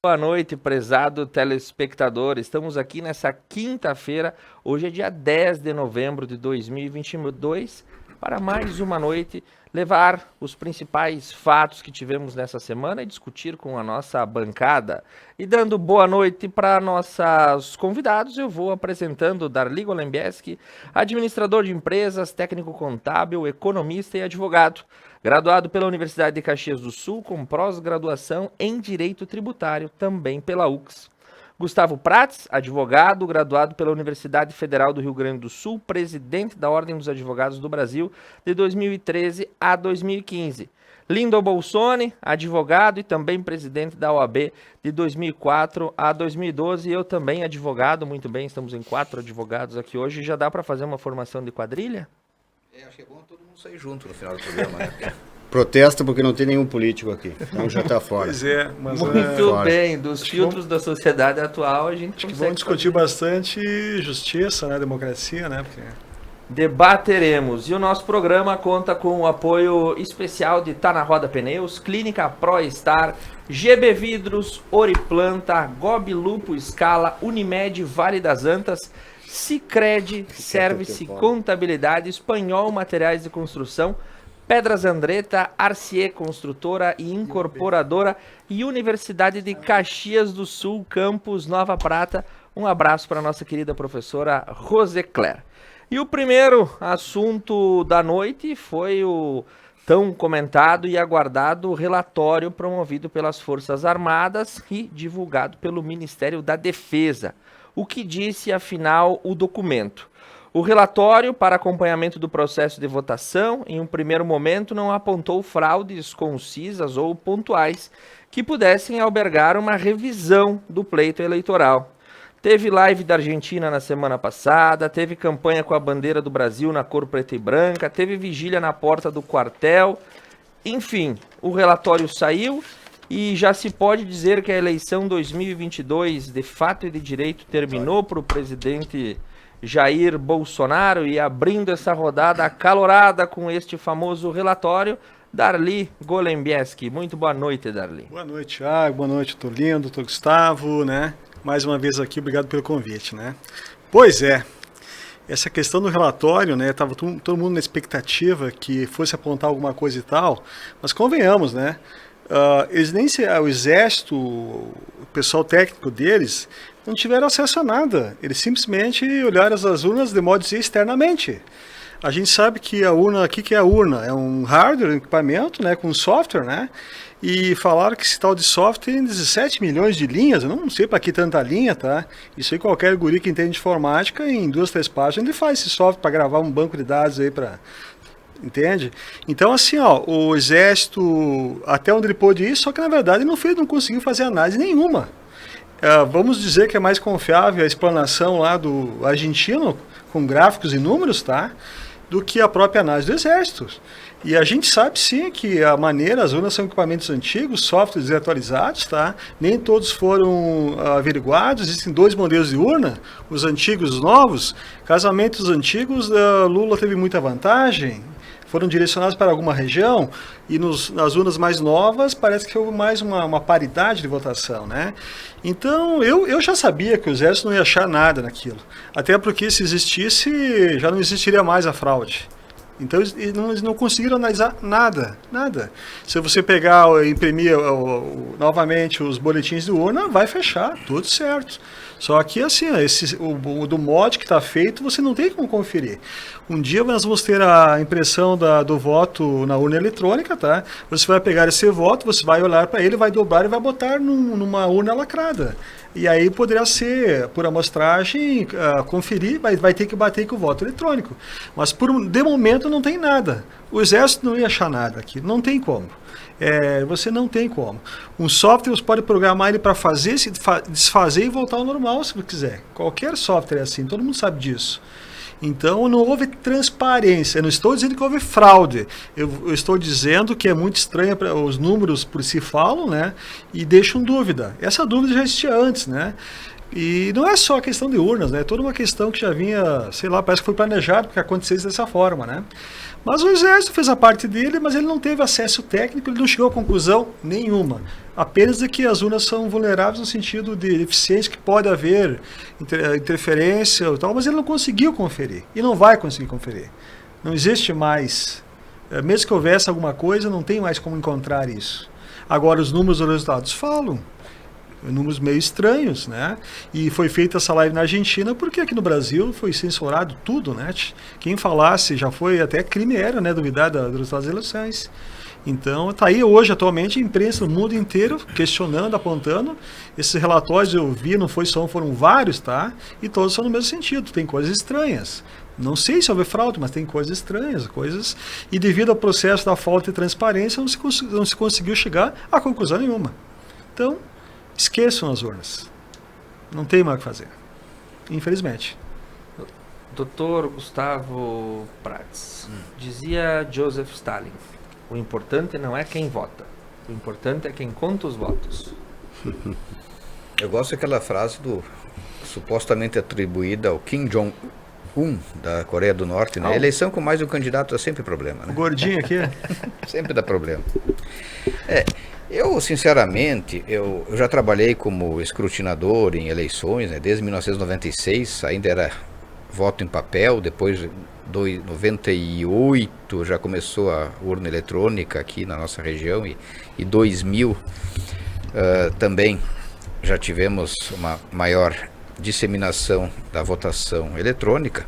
Boa noite, prezado telespectador. Estamos aqui nessa quinta-feira, hoje é dia 10 de novembro de 2022, para mais uma noite, levar os principais fatos que tivemos nessa semana e discutir com a nossa bancada. E dando boa noite para nossos convidados, eu vou apresentando Darli Golembiewski, administrador de empresas, técnico contábil, economista e advogado. Graduado pela Universidade de Caxias do Sul, com pós-graduação em Direito Tributário, também pela UX. Gustavo Prats, advogado, graduado pela Universidade Federal do Rio Grande do Sul, presidente da Ordem dos Advogados do Brasil, de 2013 a 2015. Lindo Bolsoni, advogado e também presidente da OAB de 2004 a 2012. E eu também advogado, muito bem, estamos em 4 advogados aqui hoje. Já dá para fazer uma formação de quadrilha? Acho que é bom todo mundo sair junto no final do programa, né? Protesta porque não tem nenhum político aqui, então já está fora. Pois é, mas muito bem, dos filtros da sociedade atual a gente acho que vamos discutir bastante justiça, né, democracia, né? Porque... Debateremos. E o nosso programa conta com o apoio especial de Tá na Roda Pneus, Clínica ProStar, GB Vidros, Oriplanta, Gobi Lupo Scala, Unimed, Vale das Antas, Sicredi, Service, Contabilidade, Espanhol Materiais de Construção, Pedras Andretta, Arcier Construtora e Incorporadora e Universidade de Caxias do Sul, Campus Nova Prata. Um abraço para a nossa querida professora Rosecler. E o primeiro assunto da noite foi o tão comentado e aguardado relatório promovido pelas Forças Armadas e divulgado pelo Ministério da Defesa. O que disse, afinal, o documento? O relatório para acompanhamento do processo de votação, em um primeiro momento, não apontou fraudes concisas ou pontuais que pudessem albergar uma revisão do pleito eleitoral. Teve live da Argentina na semana passada, teve campanha com a bandeira do Brasil na cor preta e branca, teve vigília na porta do quartel. Enfim, o relatório saiu e já se pode dizer que a eleição 2022, de fato e de direito, terminou para o presidente Jair Bolsonaro. E abrindo essa rodada acalorada com este famoso relatório, Darli Golembiewski. Muito boa noite, Darli. Boa noite, Thiago. Boa noite, doutor Lindo, doutor Gustavo, né? Mais uma vez aqui, obrigado pelo convite, né? Pois é, essa questão do relatório, né? Tava todo mundo na expectativa que fosse apontar alguma coisa e tal, mas convenhamos, né? Eles nem o exército, o pessoal técnico deles, não tiveram acesso a nada. Eles simplesmente olharam as urnas de modo de dizer externamente. A gente sabe que a urna, o que é a urna? É um hardware, um equipamento, né, com software, né? E falaram que esse tal de software tem 17 milhões de linhas. Eu não sei para que tanta linha, tá? Isso aí qualquer guri que entende de informática, em 2, 3 páginas, ele faz esse software para gravar um banco de dados aí para... Entende? Então, assim, ó, o exército, até onde ele pôde ir, só que na verdade não conseguiu fazer análise nenhuma. Vamos dizer que é mais confiável a explanação lá do argentino, com gráficos e números, tá? Do que a própria análise do exército. E a gente sabe sim que a maneira, as urnas são equipamentos antigos, softwares desatualizados, tá? Nem todos foram averiguados, existem 2 modelos de urna, os antigos e os novos. Casamentos antigos, Lula teve muita vantagem, foram direcionados para alguma região, e nas urnas mais novas parece que houve mais uma paridade de votação, né? Então, eu já sabia que o exército não ia achar nada naquilo, até porque se existisse, já não existiria mais a fraude. Então eles não conseguiram analisar nada. Se você pegar e imprimir novamente os boletins de urna, vai fechar, tudo certo. Só que assim, o do mod que está feito, você não tem como conferir. Um dia nós vamos ter a impressão do voto na urna eletrônica, tá? Você vai pegar esse voto, você vai olhar para ele, vai dobrar e vai botar numa urna lacrada. E aí poderá ser, por amostragem, conferir, vai ter que bater com o voto eletrônico. Mas de momento não tem nada. O exército não ia achar nada aqui, não tem como. Você não tem como. Um software você pode programar ele para fazer, se desfazer e voltar ao normal se você quiser. Qualquer software é assim, todo mundo sabe disso. Então não houve transparência. Eu não estou dizendo que houve fraude. Eu estou dizendo que é muito estranho, os números por si falam, né? E deixam dúvida. Essa dúvida já existia antes, né? E não é só a questão de urnas, né? É toda uma questão que já vinha, sei lá, parece que foi planejado porque acontecesse dessa forma, né? Mas o Exército fez a parte dele, mas ele não teve acesso técnico, ele não chegou a conclusão nenhuma. Apenas de que as urnas são vulneráveis no sentido de eficiência, que pode haver interferência e tal, mas ele não conseguiu conferir. E não vai conseguir conferir. Não existe mais, mesmo que houvesse alguma coisa, não tem mais como encontrar isso. Agora, os números dos resultados falam. Números meio estranhos, né? E foi feita essa live na Argentina porque aqui no Brasil foi censurado tudo, né? Quem falasse já foi até crime aéreo, né? Duvidar dos resultados das eleições. Então, está aí hoje, atualmente, a imprensa no mundo inteiro questionando, apontando. Esses relatórios eu vi, não foi só um, foram vários, tá? E todos são no mesmo sentido, tem coisas estranhas. Não sei se houve fraude, mas tem coisas estranhas, coisas... E devido ao processo da falta de transparência, não se conseguiu chegar a conclusão nenhuma. Então, esqueçam as urnas. Não tem mais o que fazer. Infelizmente. Dr. Gustavo Prats, dizia Joseph Stalin, o importante não é quem vota, o importante é quem conta os votos. Eu gosto daquela frase supostamente atribuída ao Kim Jong-un, da Coreia do Norte, né? Eleição com mais de um candidato é sempre problema, né? O gordinho aqui? Sempre dá problema. Eu, sinceramente, eu já trabalhei como escrutinador em eleições, né, desde 1996, ainda era voto em papel, depois de 98 já começou a urna eletrônica aqui na nossa região, e 2000 também já tivemos uma maior disseminação da votação eletrônica.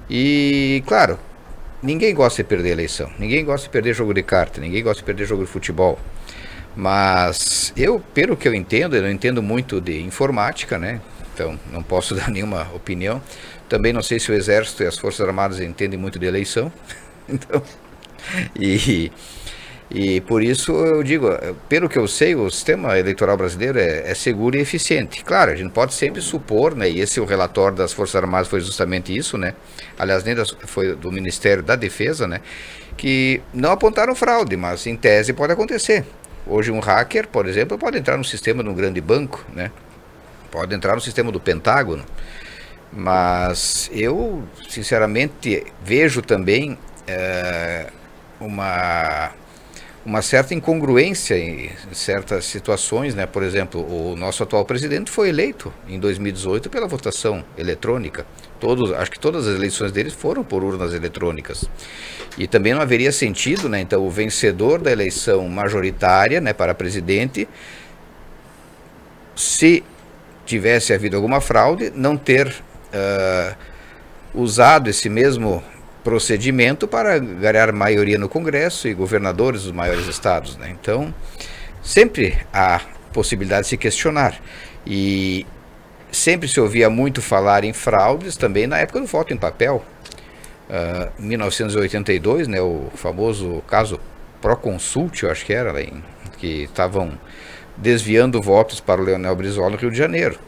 E, claro, ninguém gosta de perder eleição, ninguém gosta de perder jogo de carta, ninguém gosta de perder jogo de futebol. Mas pelo que eu não entendo muito de informática, né? Então não posso dar nenhuma opinião. Também não sei se o Exército e as Forças Armadas entendem muito de eleição. Então, e por isso eu digo, pelo que eu sei, o sistema eleitoral brasileiro é seguro e eficiente. Claro, a gente pode sempre supor, né? E esse o relatório das Forças Armadas foi justamente isso, né? Aliás, nem foi do Ministério da Defesa, né? Que não apontaram fraude, mas em tese pode acontecer. Hoje um hacker, por exemplo, pode entrar no sistema de um grande banco, né? Pode entrar no sistema do Pentágono. Mas eu, sinceramente, vejo também uma certa incongruência em certas situações, né? Por exemplo, o nosso atual presidente foi eleito em 2018 pela votação eletrônica. Acho que todas as eleições deles foram por urnas eletrônicas. E também não haveria sentido, né? Então, o vencedor da eleição majoritária, né, para presidente, se tivesse havido alguma fraude, não ter usado esse mesmo procedimento para ganhar maioria no Congresso e governadores dos maiores estados, né? Então, sempre há possibilidade de se questionar. E sempre se ouvia muito falar em fraudes também na época do voto em papel. 1982, né, o famoso caso Proconsult, eu acho que era, que estavam desviando votos para o Leonel Brizola no Rio de Janeiro.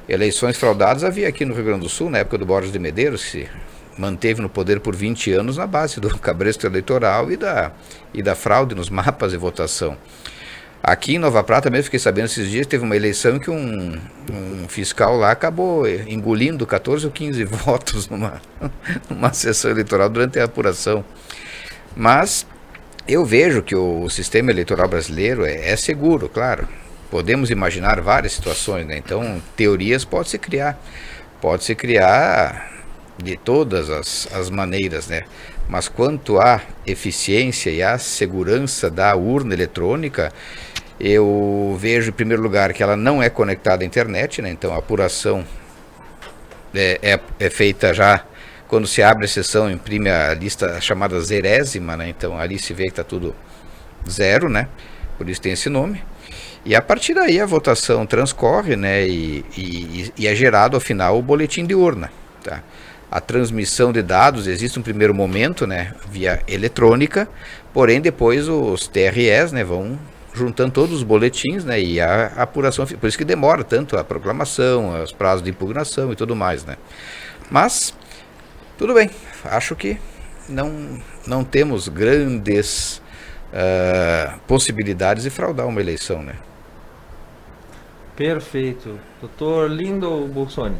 Eleições fraudadas havia aqui no Rio Grande do Sul, na época do Borges de Medeiros, que se manteve no poder por 20 anos na base do cabresto eleitoral e da fraude nos mapas de votação. Aqui em Nova Prata mesmo, fiquei sabendo esses dias, teve uma eleição que um fiscal lá acabou engolindo 14 ou 15 votos numa sessão eleitoral durante a apuração. Mas eu vejo que o sistema eleitoral brasileiro é seguro, claro. Podemos imaginar várias situações, né? Então, teorias pode-se criar de todas as maneiras, né? Mas quanto à eficiência e à segurança da urna eletrônica, eu vejo, em primeiro lugar, que ela não é conectada à internet, né? Então a apuração é feita já quando se abre a sessão, imprime a lista chamada zerésima, né? Então ali se vê que está tudo zero, né? Por isso tem esse nome. E a partir daí a votação transcorre, né? E é gerado, ao final, o boletim de urna, tá? A transmissão de dados existe um primeiro momento, né, via eletrônica, porém depois os TREs, né, vão juntando todos os boletins, né, e a apuração, por isso que demora tanto a proclamação, os prazos de impugnação e tudo mais, né. Mas, tudo bem, acho que não temos grandes possibilidades de fraudar uma eleição, né. Perfeito. Doutor Lindo Bolsoni.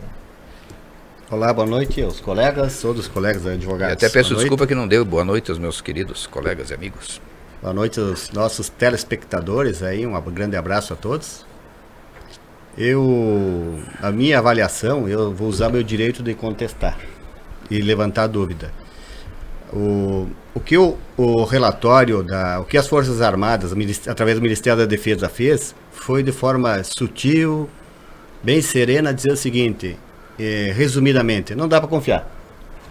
Olá, boa noite aos colegas, todos os colegas advogados. E até peço Boa noite. desculpa que não deu boa noite aos meus queridos colegas e amigos. Boa noite aos nossos telespectadores aí, um grande abraço a todos. A minha avaliação, eu vou usar meu direito de contestar e levantar dúvida. O que o relatório, o que as Forças Armadas, através do Ministério da Defesa fez, foi de forma sutil, bem serena, dizer o seguinte, resumidamente, não dá para confiar.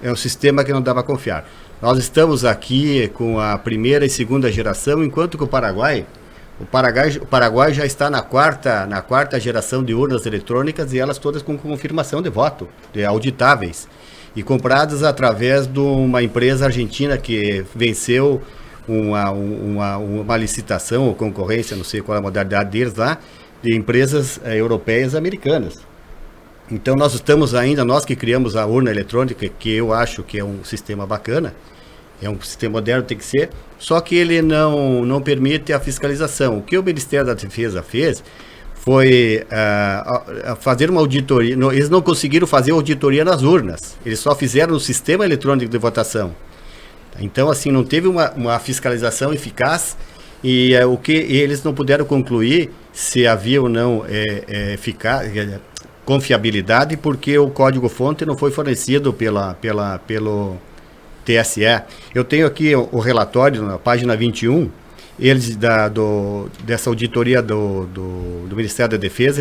É um sistema que não dá para confiar. Nós estamos aqui com a primeira e segunda geração, enquanto que o Paraguai já está na quarta geração de urnas eletrônicas e elas todas com confirmação de voto, auditáveis, e compradas através de uma empresa argentina que venceu uma licitação ou concorrência, não sei qual é a modalidade deles lá, de empresas europeias e americanas. Então nós estamos ainda, nós que criamos a urna eletrônica, que eu acho que é um sistema bacana, é um sistema moderno, tem que ser, só que ele não permite a fiscalização. O que o Ministério da Defesa fez foi fazer uma auditoria. Eles não conseguiram fazer auditoria nas urnas, eles só fizeram no sistema eletrônico de votação. Então, assim, não teve uma fiscalização eficaz e eles não puderam concluir se havia ou não confiabilidade, porque o código-fonte não foi fornecido pelo TSE. Eu tenho aqui o relatório, na página 21, eles dessa auditoria do Ministério da Defesa,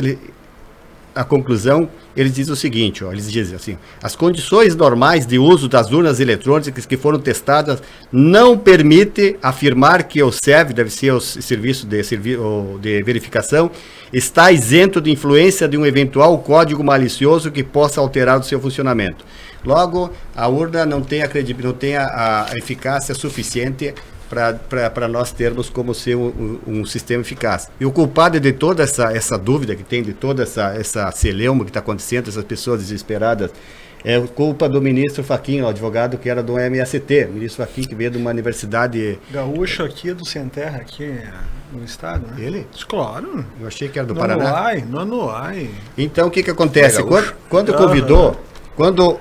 a conclusão, eles dizem o seguinte, eles dizem assim, as condições normais de uso das urnas eletrônicas que foram testadas não permitem afirmar que o SEV, deve ser o serviço de verificação, está isento de influência de um eventual código malicioso que possa alterar o seu funcionamento. Logo, a urna não tem a eficácia suficiente para nós termos como ser um sistema eficaz. E o culpado de toda essa dúvida que tem, de toda essa celeuma que está acontecendo, essas pessoas desesperadas, é culpa do ministro Fachin, o advogado que era do MST, o ministro Fachin, que veio de uma universidade... Gaúcho aqui do Centerra, aqui no estado, né? Ele? Claro. Eu achei que era do Paraná. Nonoai. Então, o que acontece? Quando convidou... Quando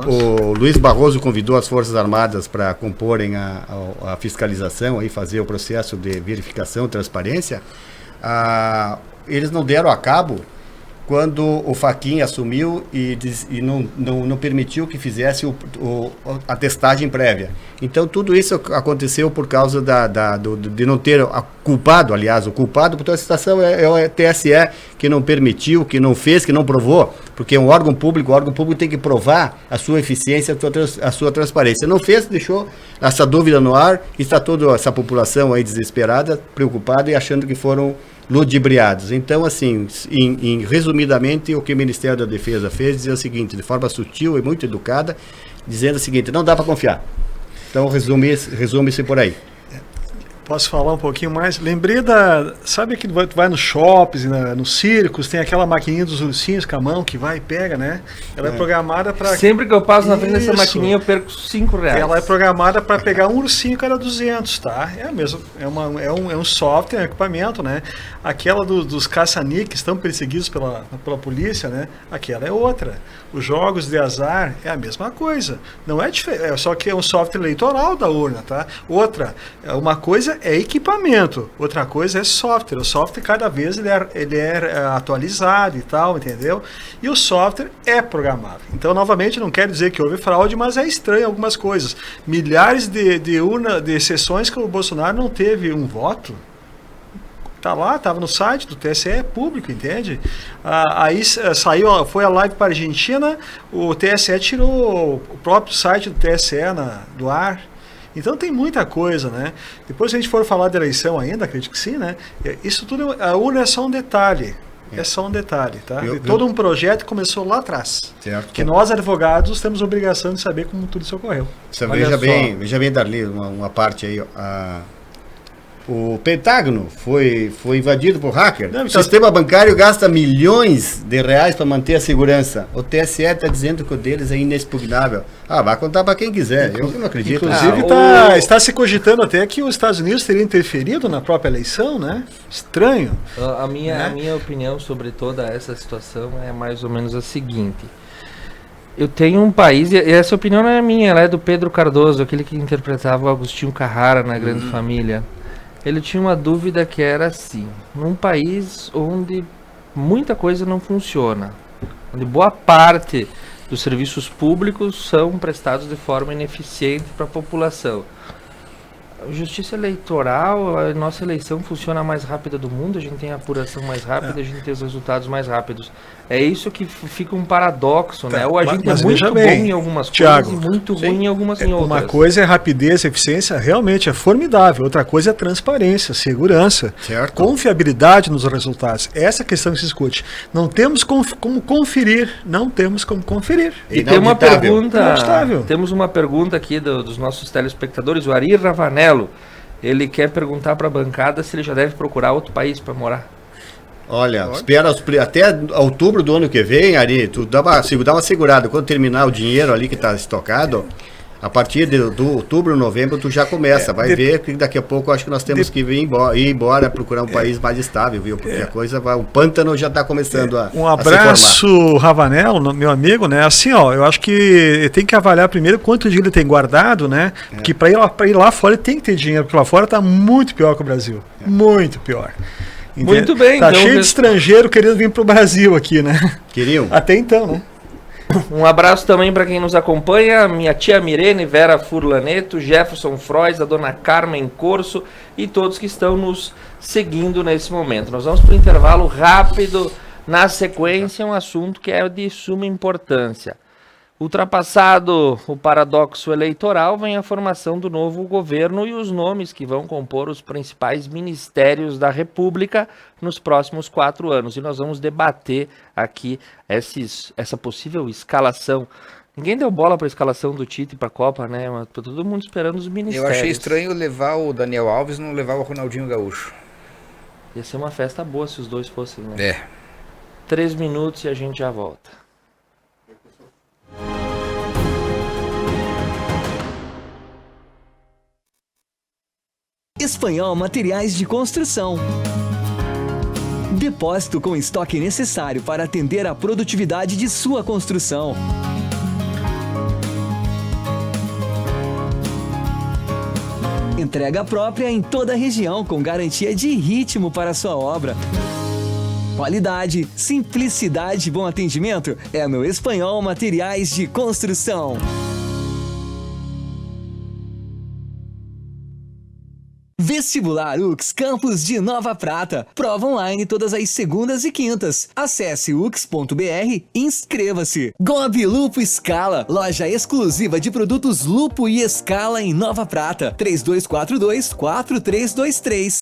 o Luiz Barroso convidou as Forças Armadas para comporem a fiscalização, aí fazer o processo de verificação, transparência, eles não deram a cabo quando o Fachin assumiu e não permitiu que fizesse a testagem prévia. Então, tudo isso aconteceu por causa de não ter culpado, aliás, o culpado por toda a situação é o TSE, que não permitiu, que não fez, que não provou, porque é um órgão público, o órgão público tem que provar a sua eficiência, a sua transparência. Não fez, deixou essa dúvida no ar, e está toda essa população aí desesperada, preocupada e achando que foram ludibriados. Então, assim, resumidamente, o que o Ministério da Defesa fez, dizer o seguinte, de forma sutil e muito educada, dizendo o seguinte, não dá para confiar. Então, resume-se por aí. Posso falar um pouquinho mais? Lembrei sabe que tu vai nos shoppings, nos circos, tem aquela maquininha dos ursinhos com a mão que vai e pega, né? Ela é programada para... Sempre que eu passo na frente dessa maquininha eu perco R$5. Ela é programada para pegar um ursinho cada 200, tá? É mesmo, é um software, é um equipamento, né? Aquela dos caça-níqueis tão perseguidos pela polícia, né? Aquela é outra. Os jogos de azar é a mesma coisa. Não é diferente, só que é um software eleitoral da urna, tá? Outra, uma coisa é equipamento, outra coisa é software. O software cada vez ele é atualizado e tal, entendeu? E o software é programável. Então, novamente, não quero dizer que houve fraude, mas é estranho algumas coisas. Milhares de sessões que o Bolsonaro não teve um voto. Tá lá, estava no site do TSE, é público, entende? Aí foi a live para a Argentina, o TSE tirou o próprio site do TSE do ar. Então tem muita coisa, né? Depois se a gente for falar de eleição ainda, acredito que sim, né? Isso tudo, a urna é só um detalhe. É só um detalhe, tá? Todo um projeto começou lá atrás. Certo. Que nós, advogados, temos a obrigação de saber como tudo isso ocorreu. Veja bem, Darli, uma parte aí. O Pentágono foi invadido por hacker. Não, O então- sistema bancário gasta milhões de reais para manter a segurança. O TSE está dizendo que o deles é inexpugnável. Vai contar para quem quiser. Eu não acredito. Inclusive, está se cogitando até que os Estados Unidos teriam interferido na própria eleição, né? Estranho. A minha opinião sobre toda essa situação é mais ou menos a seguinte. Eu tenho um país, e essa opinião não é minha, ela é do Pedro Cardoso, aquele que interpretava o Agostinho Carrara na Grande Família. Ele tinha uma dúvida que era assim: num país onde muita coisa não funciona, onde boa parte dos serviços públicos são prestados de forma ineficiente para a população. A justiça eleitoral, a nossa eleição funciona mais rápida do mundo, a gente tem a apuração mais rápida, a gente tem os resultados mais rápidos. É isso que fica um paradoxo, né? Ou a gente é muito bom em algumas Thiago, coisas e muito ruim em algumas em outras. Uma coisa é rapidez, eficiência, realmente é formidável. Outra coisa é transparência, segurança, Certo. confiabilidade nos resultados. Essa é a questão que se discute. Não temos como conferir, não temos como conferir. E tem uma Inauditável. pergunta, Inauditável. temos uma pergunta aqui dos nossos telespectadores, o Ari Ravanello. Ele quer perguntar para a bancada se ele já deve procurar outro país para morar. Olha, espera até outubro do ano que vem, Ari, tu dá uma segurada. Quando terminar o dinheiro ali que está estocado, a partir do outubro, novembro, tu já começa. Vai ver que daqui a pouco eu acho que nós temos que ir embora procurar um país mais estável, viu? Porque a coisa vai, o pântano já está começando a Um a se formar. abraço, Ravanello, meu amigo, né? Assim, ó, eu acho que tem que avaliar primeiro quanto dinheiro ele tem guardado, né? Porque para ir lá fora ele tem que ter dinheiro, porque lá fora tá muito pior que o Brasil. Muito pior. Muito bem, Tá então, cheio de estrangeiro querendo vir pro Brasil aqui, né? Queriam? Até então, né? Um abraço também para quem nos acompanha, minha tia Mirene, Vera Furlaneto, Jefferson Frois, a dona Carmen Corso e todos que estão nos seguindo nesse momento. Nós vamos para o intervalo rápido, na sequência um assunto que é de suma importância. Ultrapassado o paradoxo eleitoral, vem a formação do novo governo e os nomes que vão compor os principais ministérios da República nos próximos 4 anos. E nós vamos debater aqui essa possível escalação. Ninguém deu bola para a escalação do Tite para a Copa, né? Mas tá todo mundo esperando os Eu ministérios. achei estranho levar o Daniel Alves e não levar o Ronaldinho Gaúcho. Ia ser uma festa boa se os dois fossem, né? É. 3 minutos e a gente já volta. Espanhol Materiais de Construção. Depósito com estoque necessário para atender à produtividade de sua construção. Entrega própria em toda a região com garantia de ritmo para sua obra. Qualidade, simplicidade e bom atendimento é no Espanhol Materiais de Construção. Vestibular UX Campus de Nova Prata. Prova online todas as segundas e quintas. Acesse ux.br e inscreva-se. Gobi Lupo Scala, loja exclusiva de produtos Lupo e Scala em Nova Prata. 3242-4323.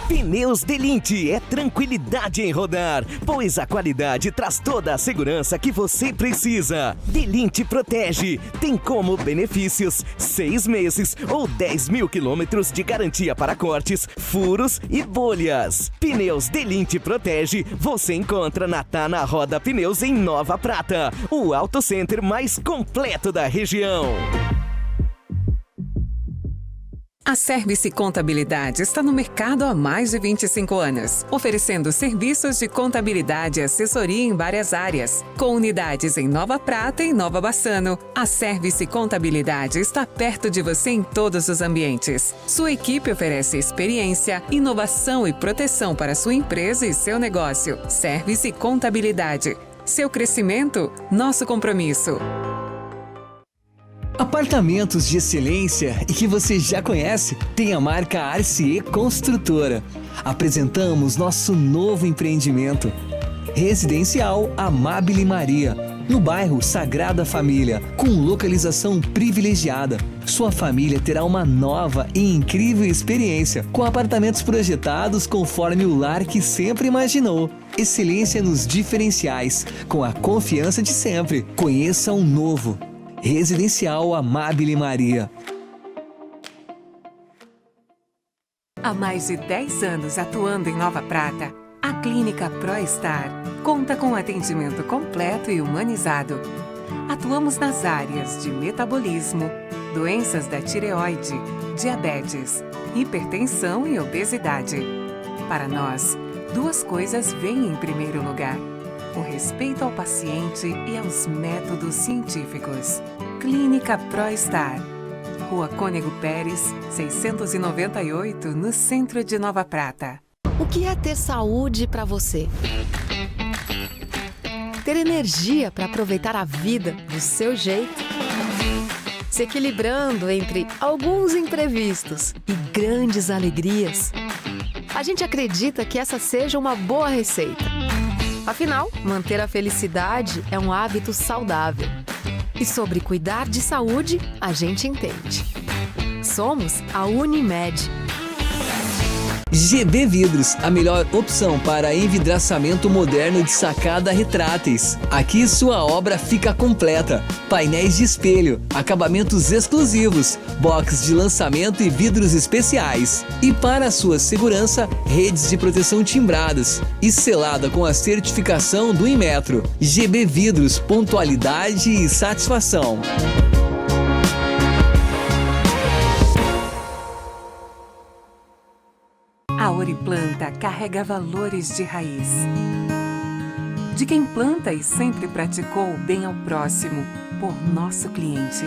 Pneus Delinte é tranquilidade em rodar, pois a qualidade traz toda a segurança que você precisa. Delinte protege, tem como benefícios 6 meses ou 10 mil quilômetros de garantia para cortes, furos e bolhas. Pneus Delinte protege, você encontra na Tá na Roda Pneus em Nova Prata, o auto center mais completo da região. A Service Contabilidade está no mercado há mais de 25 anos, oferecendo serviços de contabilidade e assessoria em várias áreas. Com unidades em Nova Prata e Nova Bassano, a Service Contabilidade está perto de você em todos os ambientes. Sua equipe oferece experiência, inovação e proteção para sua empresa e seu negócio. Service Contabilidade. Seu crescimento, nosso compromisso. Apartamentos de excelência e que você já conhece tem a marca Arcier Construtora. Apresentamos nosso novo empreendimento, Residencial Amabile Maria, no bairro Sagrada Família, com localização privilegiada. Sua família terá uma nova e incrível experiência, com apartamentos projetados conforme o lar que sempre imaginou. Excelência nos diferenciais, com a confiança de sempre. Conheça um novo Residencial Amabile Maria. Há mais de 10 anos atuando em Nova Prata, a Clínica ProStar conta com atendimento completo e humanizado. Atuamos nas áreas de metabolismo, doenças da tireoide, diabetes, hipertensão e obesidade. Para nós, duas coisas vêm em primeiro lugar: o respeito ao paciente e aos métodos científicos. Clínica ProStar, Rua Cônego Pérez, 698, no centro de Nova Prata. O que é ter saúde para você? Ter energia para aproveitar a vida do seu jeito? Se equilibrando entre alguns imprevistos e grandes alegrias? A gente acredita que essa seja uma boa receita. Afinal, manter a felicidade é um hábito saudável. E sobre cuidar de saúde, a gente entende. Somos a Unimed. GB Vidros, a melhor opção para envidraçamento moderno de sacada retráteis. Aqui sua obra fica completa. Painéis de espelho, acabamentos exclusivos, box de lançamento e vidros especiais. E para sua segurança, redes de proteção timbradas e selada com a certificação do Inmetro. GB Vidros, pontualidade e satisfação. A Oriplanta carrega valores de raiz. De quem planta e sempre praticou o bem ao próximo, por nosso cliente.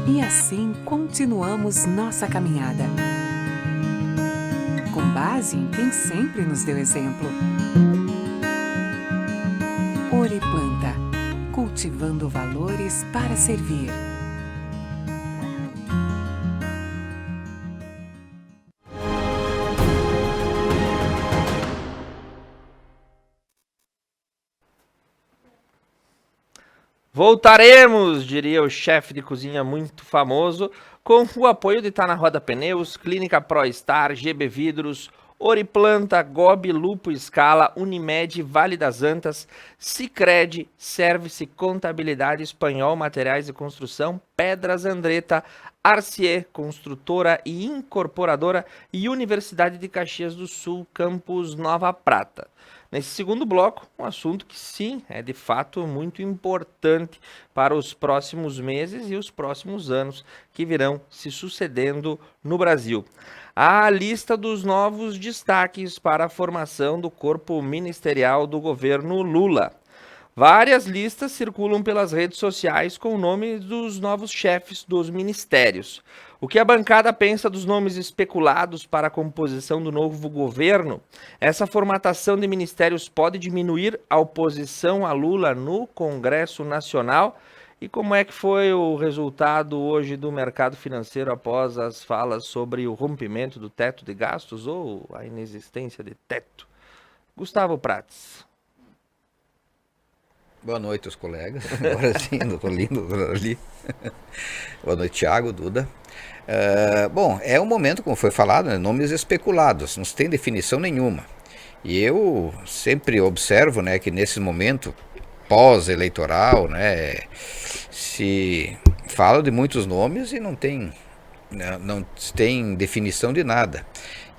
E assim continuamos nossa caminhada. Com base em quem sempre nos deu exemplo. Oriplanta, cultivando valores para servir. Voltaremos, diria o chefe de cozinha muito famoso, com o apoio de Tá na Roda Pneus, Clínica ProStar, GB Vidros, Oriplanta, Gobi, Lupo Scala, Unimed, Vale das Antas, Sicredi, Service Contabilidade Espanhol, Materiais de Construção, Pedras Andretta, RCE, Construtora e Incorporadora e Universidade de Caxias do Sul, Campus Nova Prata. Nesse segundo bloco, um assunto que sim, é de fato muito importante para os próximos meses e os próximos anos que virão se sucedendo no Brasil. A lista dos novos destaques para a formação do corpo ministerial do governo Lula. Várias listas circulam pelas redes sociais com o nome dos novos chefes dos ministérios. O que a bancada pensa dos nomes especulados para a composição do novo governo? Essa formatação de ministérios pode diminuir a oposição a Lula no Congresso Nacional? E como é que foi o resultado hoje do mercado financeiro após as falas sobre o rompimento do teto de gastos ou a inexistência de teto? Gustavo Prates. Boa noite, os colegas. Agora sim, doutor Lindo, doutor Ali. Boa noite, Thiago, Duda. Bom, é um momento, como foi falado, né, nomes especulados, não se tem definição nenhuma. E eu sempre observo, né, que nesse momento pós-eleitoral, né, se fala de muitos nomes e não tem definição de nada.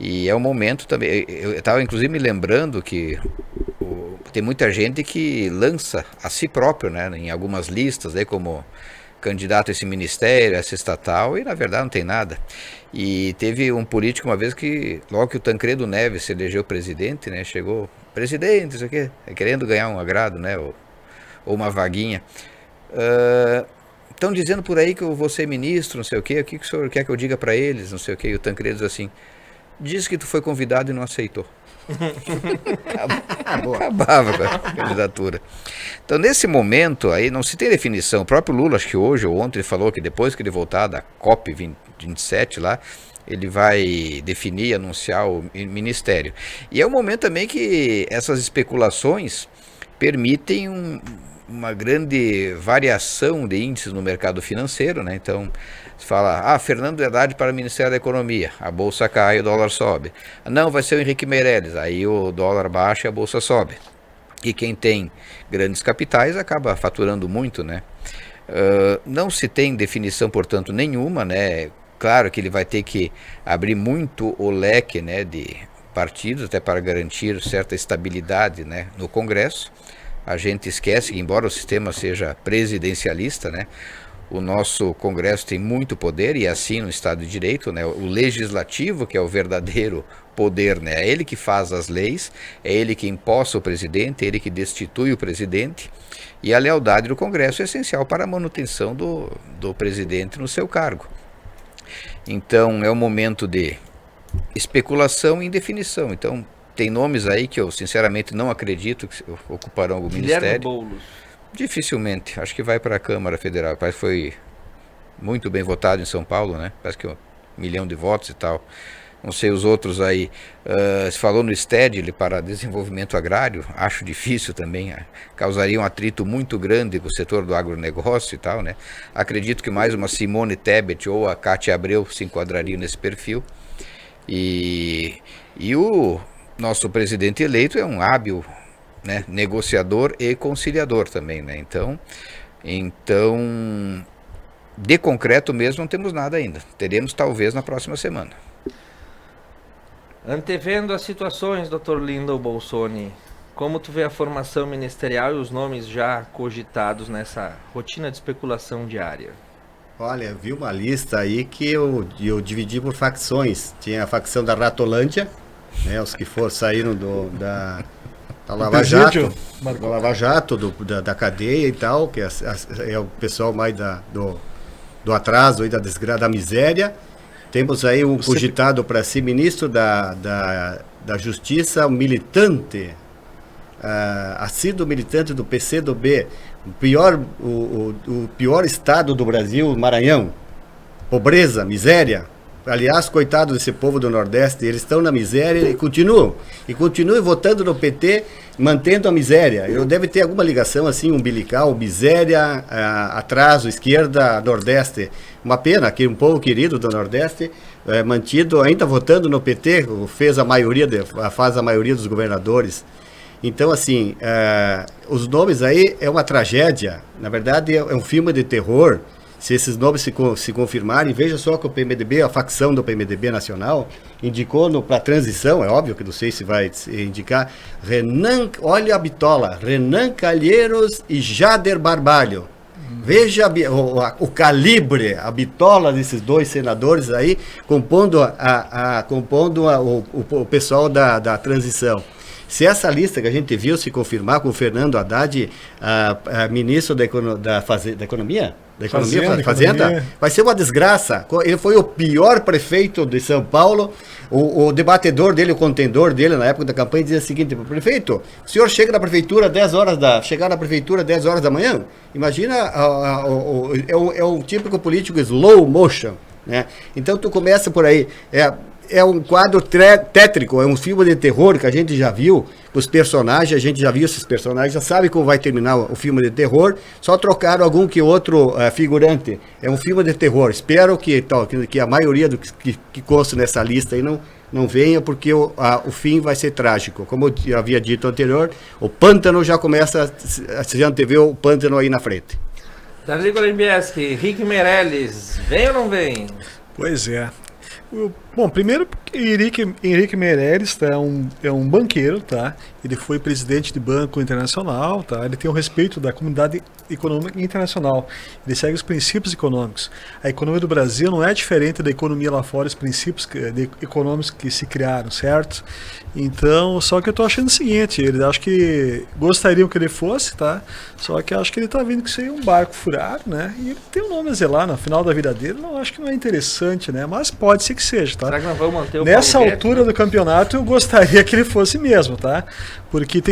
E é um momento também, eu estava inclusive me lembrando que tem muita gente que lança a si próprio, né, em algumas listas, aí, como candidato a esse ministério, a essa estatal, e na verdade não tem nada. E teve um político uma vez que, logo que o Tancredo Neves se elegeu presidente, né, chegou, presidente, isso aqui, querendo ganhar um agrado, né, ou uma vaguinha. Estão dizendo por aí que eu vou ser ministro, não sei o quê, o que o senhor quer que eu diga para eles, não sei o quê, e o Tancredo diz assim, diz que tu foi convidado e não aceitou. Acabava com a candidatura. Então, nesse momento aí não se tem definição. O próprio Lula, acho que hoje ou ontem, ele falou que depois que ele voltar da COP27 lá, ele vai definir e anunciar o ministério. E é um momento também que essas especulações permitem uma grande variação de índices no mercado financeiro, né? Então, se fala, Fernando Haddad para o Ministério da Economia, a bolsa cai, o dólar sobe. Não, vai ser o Henrique Meirelles, aí o dólar baixa e a bolsa sobe. E quem tem grandes capitais acaba faturando muito, né? Não se tem definição, portanto, nenhuma, né? claro que ele vai ter que abrir muito o leque, né, de partidos, até para garantir certa estabilidade, né, no Congresso. A gente esquece que, embora o sistema seja presidencialista, né, o nosso Congresso tem muito poder, e assim no Estado de Direito, né, o legislativo, que é o verdadeiro poder, né, é ele que faz as leis, é ele que imposta o presidente, é ele que destitui o presidente, e a lealdade do Congresso é essencial para a manutenção do presidente no seu cargo. Então é um momento de especulação e indefinição. Então tem nomes aí que eu sinceramente não acredito que ocuparão algum ministério. Boulos. Dificilmente, acho que vai para a Câmara Federal. Parece que foi muito bem votado em São Paulo, né? Parece que 1 milhão de votos e tal. Não sei os outros aí. Se falou no STED para desenvolvimento agrário, acho difícil também. Causaria um atrito muito grande com o setor do agronegócio e tal, né? Acredito que mais uma Simone Tebet ou a Cátia Abreu se enquadrariam nesse perfil. E o nosso presidente eleito é um hábil, né, negociador e conciliador também, né? Então, de concreto mesmo não temos nada ainda. Teremos talvez na próxima semana. Antevendo as situações, Dr. Lindon Bolsoni, como tu vê a formação ministerial e os nomes já cogitados nessa rotina de especulação diária? Olha, vi uma lista aí que eu dividi por facções. Tinha a facção da Ratolândia, né, os que saíram da Lava Jato, da cadeia e tal, que é o pessoal mais do atraso e da desgraça, da miséria. Temos aí um cogitado para ser ministro da Justiça, um militante, assíduo militante do PCdoB, o pior estado do Brasil, Maranhão, pobreza, miséria. Aliás, coitado desse povo do Nordeste, eles estão na miséria e continuam votando no PT, mantendo a miséria. Deve ter alguma ligação assim, umbilical, miséria, atraso, esquerda, Nordeste. Uma pena que um povo querido do Nordeste, mantido, ainda votando no PT, faz a maioria dos governadores. Então, assim, os nomes aí é uma tragédia. Na verdade, é um filme de terror. Se esses nomes se confirmarem, veja só que o PMDB, a facção do PMDB nacional, indicou para a transição, é óbvio que não sei se vai indicar, olha a bitola, Renan Calheiros e Jader Barbalho. Veja o calibre, a bitola desses dois senadores aí, compondo o pessoal da transição. Se essa lista que a gente viu se confirmar com o Fernando Haddad, ministro da Economia, Fazenda, vai ser uma desgraça. Ele foi o pior prefeito de São Paulo. O debatedor dele, o contendor dele na época da campanha dizia o seguinte: prefeito, o senhor chega na prefeitura 10 horas da manhã? Imagina, é um típico político slow motion, né? Então tu começa por aí, é um quadro tétrico, é um filme de terror que a gente já viu, os personagens, a gente já viu esses personagens, já sabe como vai terminar o filme de terror, só trocaram algum que outro figurante. É um filme de terror. Espero que a maioria do que consta nessa lista aí não venha, porque o fim vai ser trágico. Como eu havia dito anterior, o pântano já começa, se já antevê o pântano aí na frente. Darley Golembiewski, Rick Meirelles, vem ou não vem? Pois é. Bom, primeiro porque Henrique Meirelles é um banqueiro, tá? Ele foi presidente de Banco Internacional, tá? Ele tem o respeito da comunidade econômica internacional. Ele segue os princípios econômicos. A economia do Brasil não é diferente da economia lá fora, os princípios econômicos que se criaram, certo? Então, só que eu tô achando o seguinte, acho que gostariam que ele fosse, tá? Só que acho que ele tá vendo que isso aí é um barco furado, né? E ele tem um nome a zelar no final da vida dele, não acho que não é interessante, né? Mas pode ser que seja, tá? Será que nós vamos manter o Nessa Paulo altura Guedes, do campeonato, eu gostaria que ele fosse mesmo, tá? Porque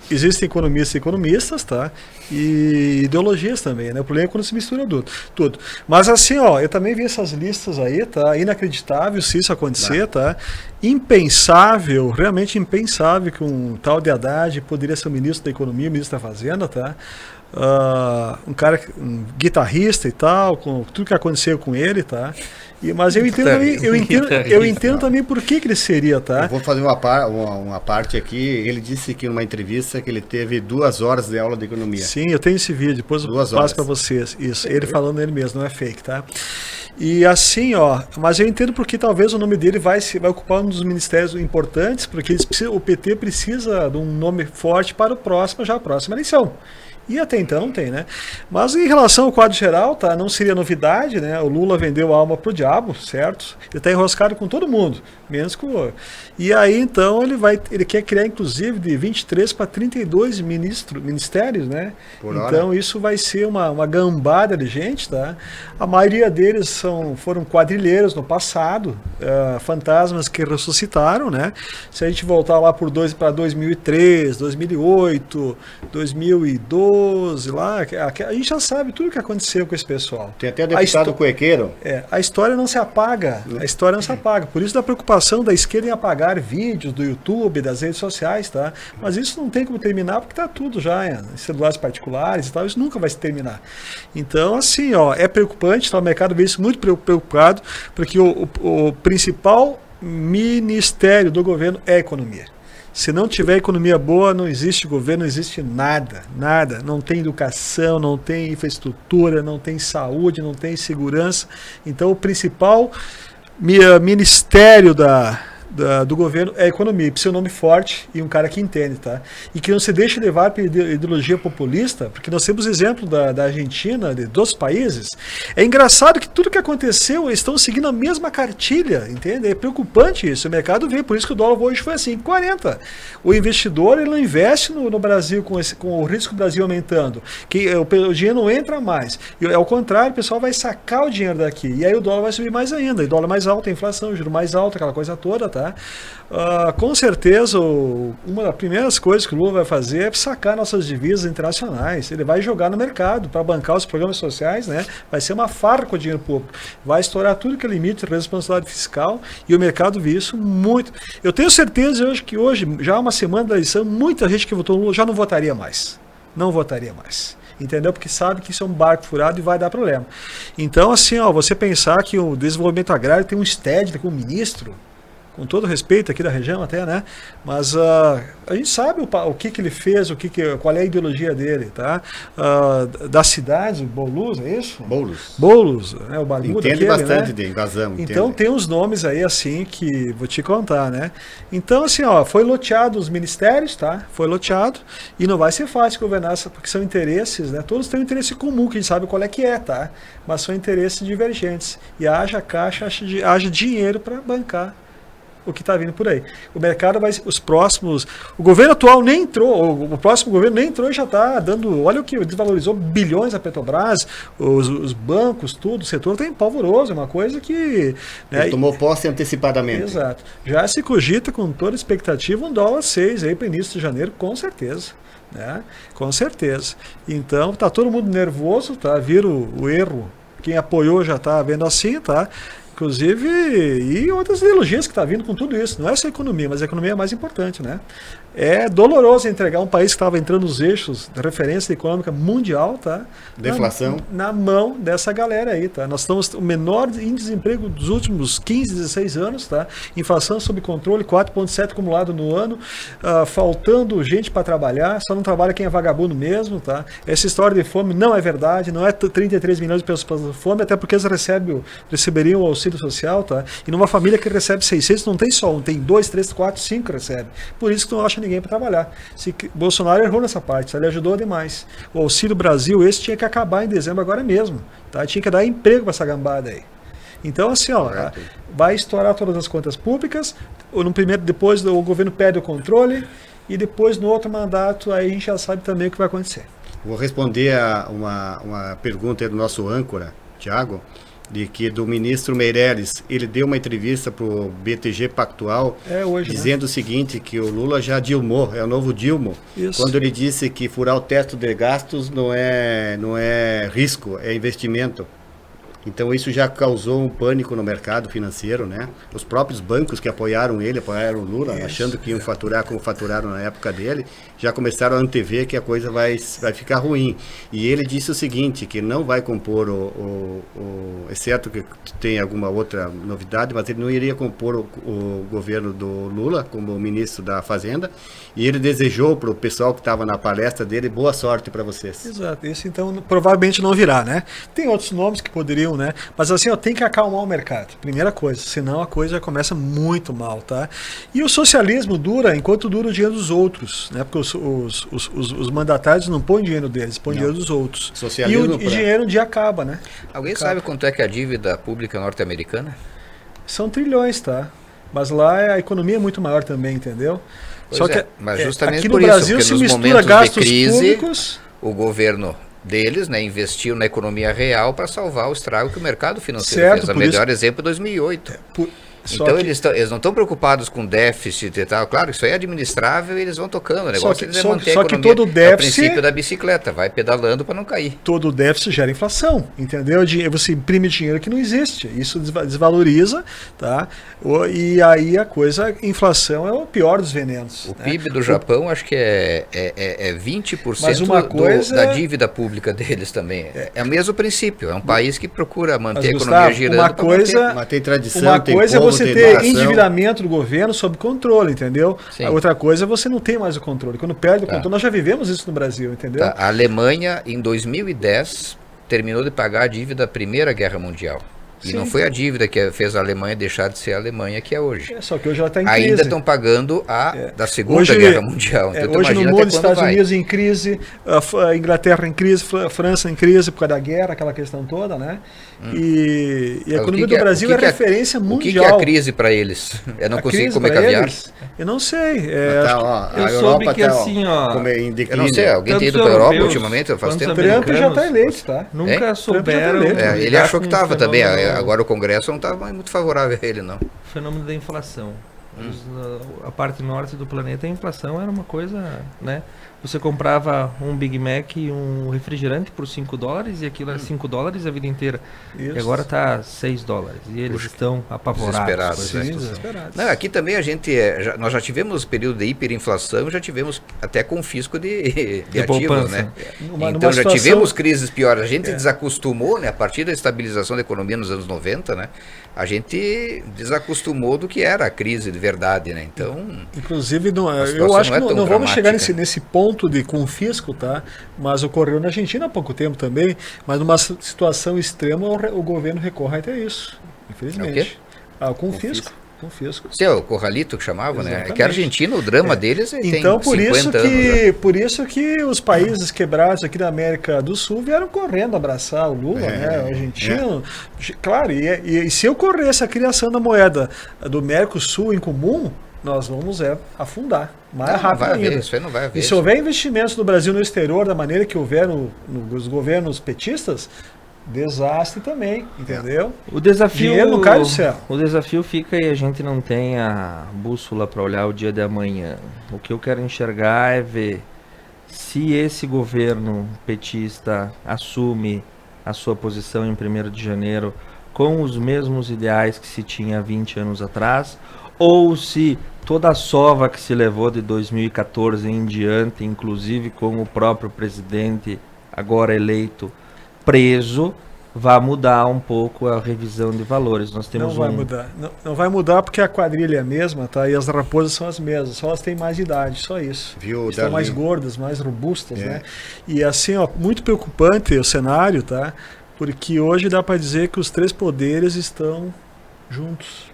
existem economistas, tá? E ideologias também, né? O problema é quando se mistura tudo. Mas assim, eu também vi essas listas aí, tá? Inacreditável se isso acontecer, tá? Impensável, realmente impensável que um tal de Haddad poderia ser o ministro da Economia, o ministro da Fazenda, tá? Um guitarrista e tal, com tudo que aconteceu com ele, tá? Mas eu entendo também, eu entendo também por que ele seria, tá? Eu vou fazer uma parte aqui. Ele disse que numa entrevista que ele teve 2 horas de aula de economia. Sim, eu tenho esse vídeo, depois eu passo para vocês. Isso, ele falando ele mesmo, não é fake, tá? E assim, mas eu entendo porque talvez o nome dele vai ocupar um dos ministérios importantes, porque o PT precisa de um nome forte para a próxima eleição. E até então não tem, né? Mas em relação ao quadro geral, tá? Não seria novidade, né? O Lula vendeu a alma pro diabo, certo? Ele tá enroscado com todo mundo, menos com o... E aí, então, ele quer criar, inclusive, de 23 para 32 ministérios, né? Então, isso vai ser uma gambada de gente, tá? A maioria deles foram quadrilheiros no passado, fantasmas que ressuscitaram, né? Se a gente voltar lá para 2003, 2008, 2012, lá, a gente já sabe tudo o que aconteceu com esse pessoal. Tem até deputado cuequeiro. A história não se apaga. A história não se apaga. Por isso da preocupação da esquerda em apagar vídeos do YouTube, das redes sociais, tá? Mas isso não tem como terminar porque tá tudo já em celulares particulares e tal. Isso nunca vai se terminar. Então, assim, é preocupante, tá? O mercado vê isso muito preocupado, porque o principal ministério do governo é a economia. Se não tiver economia boa, não existe governo, não existe nada. Não tem educação, não tem infraestrutura, não tem saúde, não tem segurança. Então, o principal ministério do governo é a economia. Precisa de um nome forte e um cara que entende, tá? E que não se deixe levar pela ideologia populista, porque nós temos exemplo da Argentina, de outros países. É engraçado que tudo que aconteceu, eles estão seguindo a mesma cartilha, entende? É preocupante isso. O mercado vê, por isso que o dólar hoje foi assim, 40. O investidor, ele não investe no Brasil com o risco do Brasil aumentando, que o dinheiro não entra mais. E, ao contrário, o pessoal vai sacar o dinheiro daqui. E aí o dólar vai subir mais ainda. E dólar mais alto, a inflação, o juro mais alto, aquela coisa toda, tá? Com certeza, uma das primeiras coisas que o Lula vai fazer é sacar nossas divisas internacionais. Ele vai jogar no mercado para bancar os programas sociais, né? Vai ser uma farra com o dinheiro público. Vai estourar tudo que é limite de responsabilidade fiscal e o mercado vê isso muito. Eu tenho certeza que hoje, já uma semana da eleição, muita gente que votou no Lula já não votaria mais. Não votaria mais. Entendeu? Porque sabe que isso é um barco furado e vai dar problema. Então, assim, você pensar que o desenvolvimento agrário tem um STED com um ministro, com todo respeito aqui da região até, né? Mas a gente sabe o que ele fez, qual é a ideologia dele, tá? Das cidades, o Boulos, é isso? Boulos, né? O barbudo entende aquele, bastante, né? De invasão. Então entende. Tem uns nomes aí assim que vou te contar, né? Então assim, foi loteado os ministérios, tá? Foi loteado e não vai ser fácil governar, porque são interesses, né? Todos têm um interesse comum, que a gente sabe qual é que é, tá? Mas são interesses divergentes. E haja caixa, haja dinheiro para bancar o que está vindo por aí. O mercado vai... O governo atual nem entrou, o próximo governo nem entrou e já está dando... Olha o que desvalorizou bilhões a Petrobras, os bancos, tudo, o setor está empolvoroso, é uma coisa que... Né, ele tomou posse antecipadamente. Exato. Já se cogita com toda expectativa $1,06 aí para início de janeiro, com certeza. Né? Com certeza. Então, está todo mundo nervoso, tá? Viram o erro. Quem apoiou já está vendo assim, tá? Inclusive, e outras ideologias que está vindo com tudo isso. Não é só a economia, mas a economia é mais importante, né? É doloroso entregar um país que estava entrando nos eixos da referência econômica mundial, tá? Deflação. Na mão dessa galera aí, tá? Nós estamos o menor índice de desemprego dos últimos 15, 16 anos, tá? Inflação sob controle, 4,7 acumulado no ano, faltando gente para trabalhar, só não trabalha quem é vagabundo mesmo, tá? Essa história de fome não é verdade, não é 33 milhões de pessoas passando fome, até porque eles receberiam o auxílio social, tá? E numa família que recebe 600, não tem só um, tem 2, 3, 4, 5 recebe. Por isso que não acha ninguém para trabalhar. Bolsonaro errou nessa parte, ele ajudou demais. O Auxílio Brasil, esse tinha que acabar em dezembro agora mesmo, tá? Tinha que dar emprego para essa gambada aí. Então, assim, vai estourar todas as contas públicas, depois o governo perde o controle, e depois no outro mandato, aí a gente já sabe também o que vai acontecer. Vou responder a uma pergunta do nosso âncora, Thiago, do ministro Meirelles. Ele deu uma entrevista para o BTG Pactual, hoje, dizendo o seguinte, que o Lula já dilmou, é o novo Dilma, quando ele disse que furar o teto de gastos não é risco, é investimento. Então isso já causou um pânico no mercado financeiro, né? Os próprios bancos que apoiaram o Lula, achando que iam faturar como faturaram na época dele. já começaram a antever que a coisa vai ficar ruim. E ele disse o seguinte, que não vai compor exceto que tem alguma outra novidade, mas ele não iria compor o governo do Lula como ministro da Fazenda, e ele desejou para o pessoal que estava na palestra dele, boa sorte para vocês. Exato, esse então provavelmente não virá, né? Tem outros nomes que poderiam, né? Mas assim, tem que acalmar o mercado, primeira coisa, senão a coisa começa muito mal, tá? E o socialismo dura enquanto dura o dinheiro dos outros, né? Porque os mandatários não põem dinheiro deles, põem dinheiro dos outros. Socialismo E dinheiro um dia acaba, né? Alguém sabe quanto é que é a dívida pública norte-americana? São trilhões, tá? Mas lá a economia é muito maior também, entendeu? Pois é, mas justamente aqui por no isso, Brasil porque se nos mistura momentos gastos de crise, públicos. o governo deles, né, investiu na economia real para salvar o estrago que o mercado financeiro fez. O melhor exemplo é 2008. Então eles não estão preocupados com déficit e tal. Claro, isso aí é administrável e eles vão tocando. O negócio é manter a economia. Todo déficit, é o princípio da bicicleta, vai pedalando para não cair. Todo déficit gera inflação, entendeu? Você imprime dinheiro que não existe, isso desvaloriza, tá? E aí a inflação é o pior dos venenos. O PIB do Japão acho que é 20% da dívida pública deles também. É o mesmo princípio, é um país que procura manter a economia girando. Tem tradição, uma coisa é você ter endividamento do governo sob controle, entendeu? Sim. A outra coisa é você não ter mais o controle. Quando perde o controle, nós já vivemos isso no Brasil, entendeu? Tá. A Alemanha, em 2010, terminou de pagar a dívida da Primeira Guerra Mundial. E não foi a dívida que fez a Alemanha deixar de ser a Alemanha que é hoje. Só que hoje ela está em crise. Ainda estão pagando da Segunda Guerra Mundial. Então, hoje no mundo, Estados Unidos em crise, a Inglaterra em crise, a França em crise por causa da guerra, aquela questão toda, né? E a economia do Brasil é referência mundial. O que é a crise para eles? É não conseguir comer caviar? Eu não sei. Eu soube que assim, eu não sei, alguém tem ido para a Europa ultimamente? Faz tempo. Trump já está eleito, tá? Nunca souberam. Ele achou que estava também. Agora o Congresso não estava muito favorável a ele, não. O fenômeno da inflação. A parte norte do planeta, a inflação era uma coisa, né? Você comprava um Big Mac e um refrigerante por $5 e aquilo era $5 a vida inteira. Isso. E agora está $6. E eles estão apavorados. Desesperados. Não, aqui também nós já tivemos período de hiperinflação, já tivemos até confisco de ativos, né? Então já tivemos crises piores. A gente desacostumou, né? A partir da estabilização da economia nos anos 90, né? A gente desacostumou do que era a crise de verdade, né? Então, inclusive, eu acho que não vamos chegar nesse ponto de confisco, tá? Mas ocorreu na Argentina há pouco tempo também, mas numa situação extrema o governo recorre até isso, infelizmente. O confisco. Sim, o Corralito que chamava, né? É que a Argentina, o drama deles tem 50 anos. Por isso que os países quebrados aqui da América do Sul vieram correndo abraçar o Lula, né? O argentino. Claro, e se ocorresse a criação da moeda do Mercosul em comum, nós vamos afundar mais rápido ainda. Isso aí não vai haver. E se houver investimentos no Brasil no exterior da maneira que houveram nos governos petistas, desastre também, entendeu? O desafio dinheiro não cai do céu. O desafio fica e a gente não tem a bússola para olhar o dia de amanhã. O que eu quero enxergar é ver se esse governo petista assume a sua posição em 1º de janeiro com os mesmos ideais que se tinha 20 anos atrás, ou se toda a sova que se levou de 2014 em diante, inclusive com o próprio presidente agora eleito preso, vai mudar um pouco a revisão de valores. Nós temos não vai mudar porque a quadrilha é a mesma, tá? E as raposas são as mesmas, só elas têm mais idade, só isso. Estão mais gordas, mais robustas, né? E assim, muito preocupante o cenário, tá? Porque hoje dá para dizer que os 3 poderes estão juntos.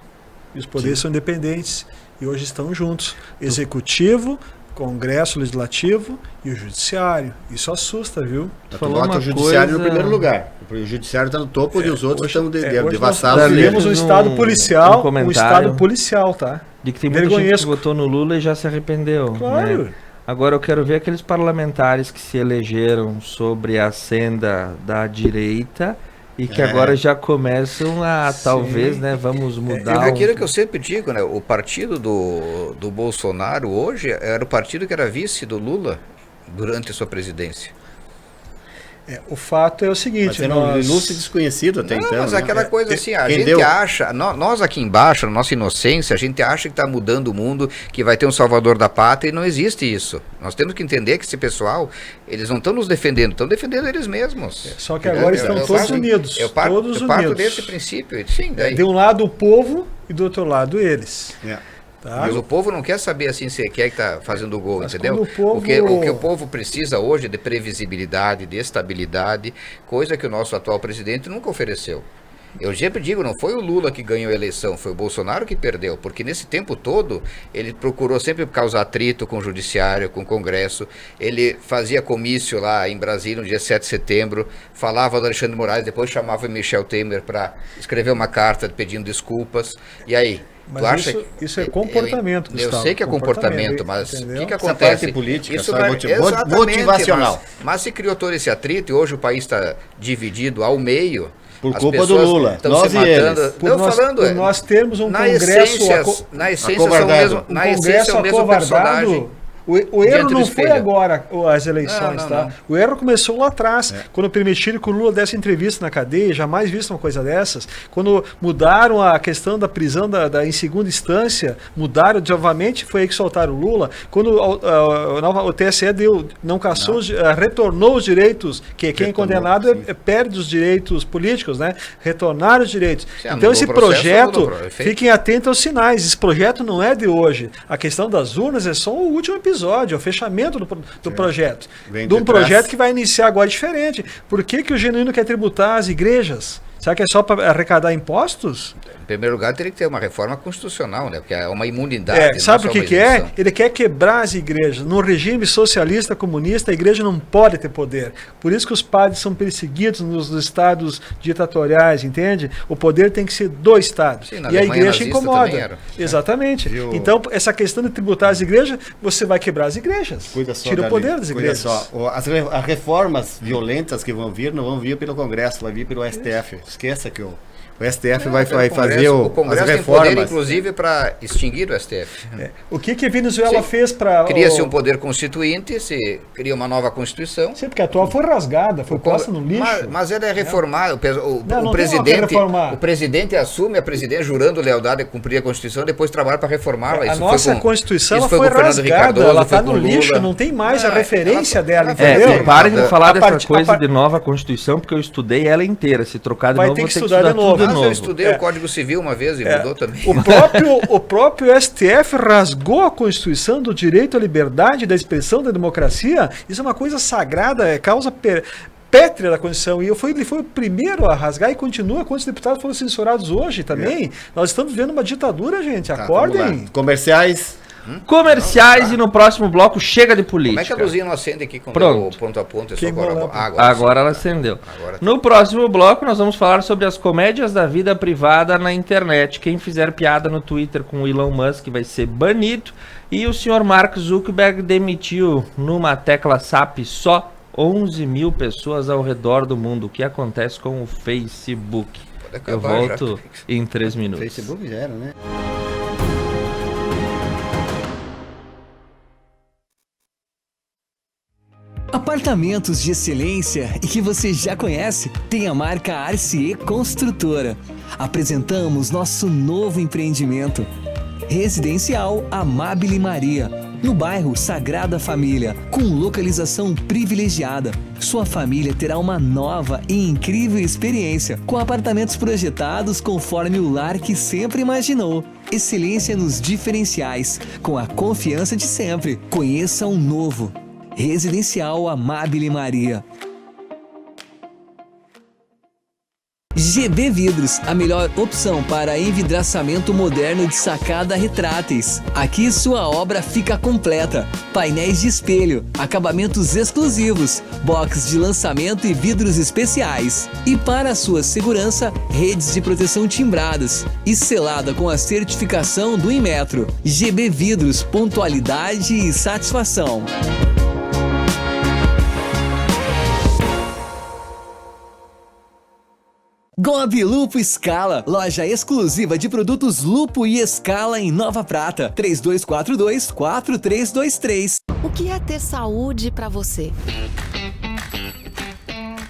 E os poderes são independentes e hoje estão juntos. Executivo, Congresso Legislativo e o Judiciário. Isso assusta, viu? Bota o Judiciário no primeiro lugar. O Judiciário está no topo e os outros estão de vassalos. Nós temos um Estado policial, Estado policial, tá? De que tem muita gente que votou no Lula e já se arrependeu. Claro. Né? Agora eu quero ver aqueles parlamentares que se elegeram sobre a senda da direita e que agora já começam a, talvez, né, vamos mudar. Aquilo que eu sempre digo, né, o partido do Bolsonaro hoje era o partido que era vice do Lula durante a sua presidência. O fato é o seguinte... Mas era um ilustre desconhecido até então. Mas aquela coisa assim, a Quem gente deu? acha, nós aqui embaixo, na nossa inocência, a gente acha que está mudando o mundo, que vai ter um salvador da pátria, e não existe isso. Nós temos que entender que esse pessoal, eles não estão nos defendendo, estão defendendo eles mesmos. Só que agora estão todos unidos. Eu parto unidos. desse princípio. Sim, daí. De um lado o povo e do outro lado eles. Tá? Mas o povo não quer saber assim se quem é que está fazendo o gol, Mas entendeu? quando o povo- O que o povo precisa hoje é de previsibilidade, de estabilidade, coisa que o nosso atual presidente nunca ofereceu. Eu sempre digo, não foi o Lula que ganhou a eleição, foi o Bolsonaro que perdeu, porque nesse tempo todo ele procurou sempre causar atrito com o judiciário, com o Congresso, ele fazia comício lá em Brasília no dia 7 de setembro, falava do Alexandre de Moraes, depois chamava o Michel Temer para escrever uma carta pedindo desculpas, e aí... Mas isso é comportamento, eu Gustavo. sei que é comportamento, mas o entendeu? que Essa acontece? parte política, Isso só vai- motivacional. Exatamente, mas se criou todo esse atrito e hoje o país está dividido ao meio. Por as culpa do pessoas Lula, estão nós se e matando. eles. Por nós termos um na Congresso... essência, na essência são o acovardado. mesmo, na essência é Congresso o mesmo acovardado. personagem. O erro diante do não foi espelho. agora as eleições, Não, tá? não. O erro começou lá atrás, quando permitiram que o Lula desse entrevista na cadeia, jamais visto uma coisa dessas. Quando mudaram a questão da prisão em segunda instância, mudaram novamente, foi aí que soltaram o Lula. Quando o TSE não cassou, retornou os direitos, que quem é condenado perde os direitos políticos, né? Retornaram os direitos. Se Então anulou esse o processo, projeto, anulou o prefeito. fiquem atentos aos sinais, esse projeto não é de hoje. A questão das urnas é só o último episódio, é o fechamento do projeto. Vem De um de trás. projeto que vai iniciar agora diferente. Por que o Genuíno quer tributar as igrejas? Será que é só para arrecadar impostos? Em primeiro lugar, teria que ter uma reforma constitucional, né? Porque é uma imunidade. Sabe não o só que uma é? isenção. Ele quer quebrar as igrejas. No regime socialista comunista, a igreja não pode ter poder. Por isso que os padres são perseguidos nos estados ditatoriais, entende? O poder tem que ser do Estado. Sim, na E a Alemanha igreja nazista incomoda. também era. Exatamente. Viu? Então, essa questão de tributar as igrejas, você vai quebrar as igrejas. Cuida só, Tira o Dali, poder das cuida igrejas. só. As reformas violentas que vão vir, não vão vir pelo Congresso, vai vir pelo STF. Esqueça que o STF vai fazer O Congresso as tem poder, reformas. inclusive, para extinguir o STF. O que a Venezuela Sim. fez para... Cria-se um poder constituinte, se cria uma nova Constituição. Sim, porque a atual foi rasgada, foi posta no lixo. Mas ela é reformada. Não O tem uma pra reformar. presidente assume a presidência jurando lealdade a cumprir a Constituição, depois trabalha para reformá-la. A Isso nossa foi com- Constituição isso ela foi com o Fernando rasgada, Cardoso, ela foi está no com o lixo, Lula. não tem mais a Ah, referência ela- dela, ela- entendeu? Parem de falar A dessa partir- coisa de nova Constituição, porque eu estudei ela inteira. Se trocar de Vai novo, ter vou que ter que estudar estudar de novo. tudo de Mas eu novo. estudei o Código Civil uma vez e mudou também. O próprio STF rasgou a Constituição do direito à liberdade, da expressão da democracia. Isso é uma coisa sagrada, é causa pétrea da Constituição. E ele foi o primeiro a rasgar e continua. Quantos deputados foram censurados hoje também? Nós estamos vivendo uma ditadura, gente. Tá, vamos Acordem. lá. Comerciais. Comerciais e no próximo bloco chega de política. Como é que a luzinha não acende aqui quando Pronto. o ponto a ponto? É só Queimou agora, lá. Agora ela acendeu. Agora tá. No próximo bloco, nós vamos falar sobre as comédias da vida privada na internet. Quem fizer piada no Twitter com o Elon Musk vai ser banido. E o senhor Mark Zuckerberg demitiu numa tecla SAP só 11 mil pessoas ao redor do mundo. O que acontece com o Facebook? Pode Eu acabar já. volto em 3 minutos. Facebook já era, né? Apartamentos de excelência e que você já conhece tem a marca RCE Construtora. Apresentamos nosso novo empreendimento. Residencial Amabile Maria, no bairro Sagrada Família, com localização privilegiada. Sua família terá uma nova e incrível experiência, com apartamentos projetados conforme o lar que sempre imaginou. Excelência nos diferenciais, com a confiança de sempre. Conheça um novo. Residencial Amabile Maria. GB Vidros, a melhor opção para envidraçamento moderno de sacada retráteis. Aqui sua obra fica completa. Painéis de espelho, acabamentos exclusivos, box de lançamento e vidros especiais. E para a sua segurança, redes de proteção timbradas e selada com a certificação do Inmetro. GB Vidros, pontualidade e satisfação. Gobi Lupo Scala, loja exclusiva de produtos Lupo e Scala em Nova Prata, 3242-4323. O que é ter saúde para você?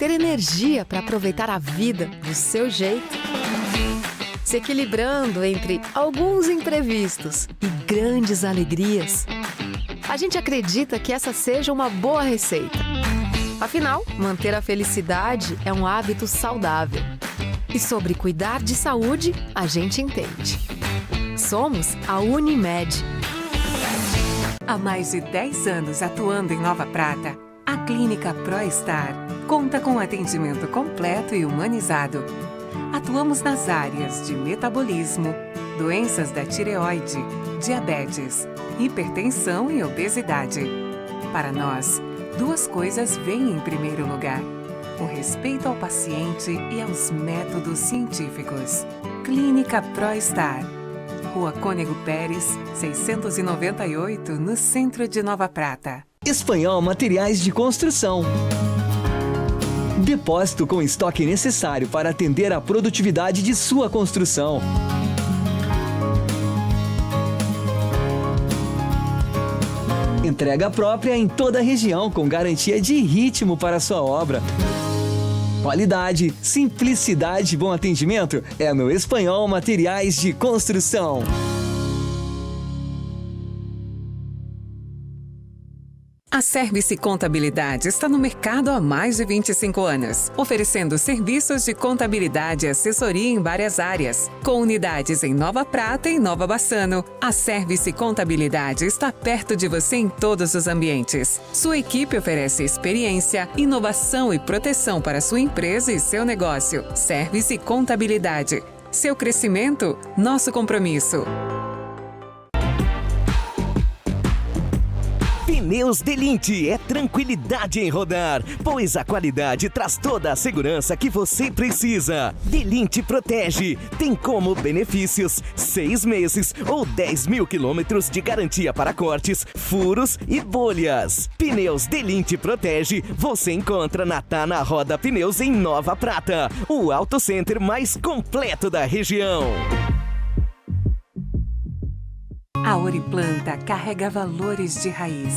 ter energia para aproveitar a vida do seu jeito. Se equilibrando entre alguns imprevistos e grandes alegrias. A gente acredita que essa seja uma boa receita. Afinal, manter a felicidade é um hábito saudável. E sobre cuidar de saúde, a gente entende. Somos a Unimed. Há mais de 10 anos atuando em Nova Prata, a Clínica ProStar conta com atendimento completo e humanizado. Atuamos nas áreas de metabolismo, doenças da tireoide, diabetes, hipertensão e obesidade. Para nós, 2 coisas vêm em primeiro lugar: o respeito ao paciente e aos métodos científicos. Clínica ProStar, Rua Cônego Pérez, 698, no centro de Nova Prata. Espanhol Materiais de Construção. Depósito com estoque necessário para atender a produtividade de sua construção. Entrega própria em toda a região com garantia de ritmo para sua obra. Qualidade, simplicidade e bom atendimento é no Espanhol Materiais de Construção. A Service Contabilidade está no mercado há mais de 25 anos, oferecendo serviços de contabilidade e assessoria em várias áreas. Com unidades em Nova Prata e Nova Bassano, a Service Contabilidade está perto de você em todos os ambientes. Sua equipe oferece experiência, inovação e proteção para sua empresa e seu negócio. Service Contabilidade. Seu crescimento, nosso compromisso. Pneus Delinte é tranquilidade em rodar, pois a qualidade traz toda a segurança que você precisa. Delinte Protege tem como benefícios 6 meses ou 10 mil quilômetros de garantia para cortes, furos e bolhas. Pneus Delinte Protege você encontra na Tá na Roda Pneus em Nova Prata, o auto center mais completo da região. A Oriplanta carrega valores de raiz.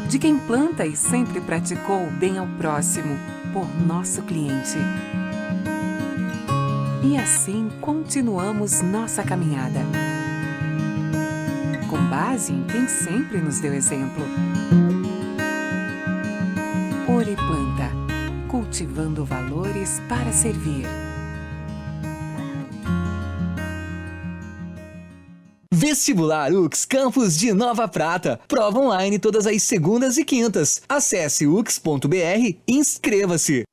De quem planta e sempre praticou o bem ao próximo, por nosso cliente. E assim continuamos nossa caminhada. Com base em quem sempre nos deu exemplo. Oriplanta, cultivando valores para servir. Vestibular UX Campus de Nova Prata. Prova online todas as segundas e quintas. Acesse ux.br e inscreva-se.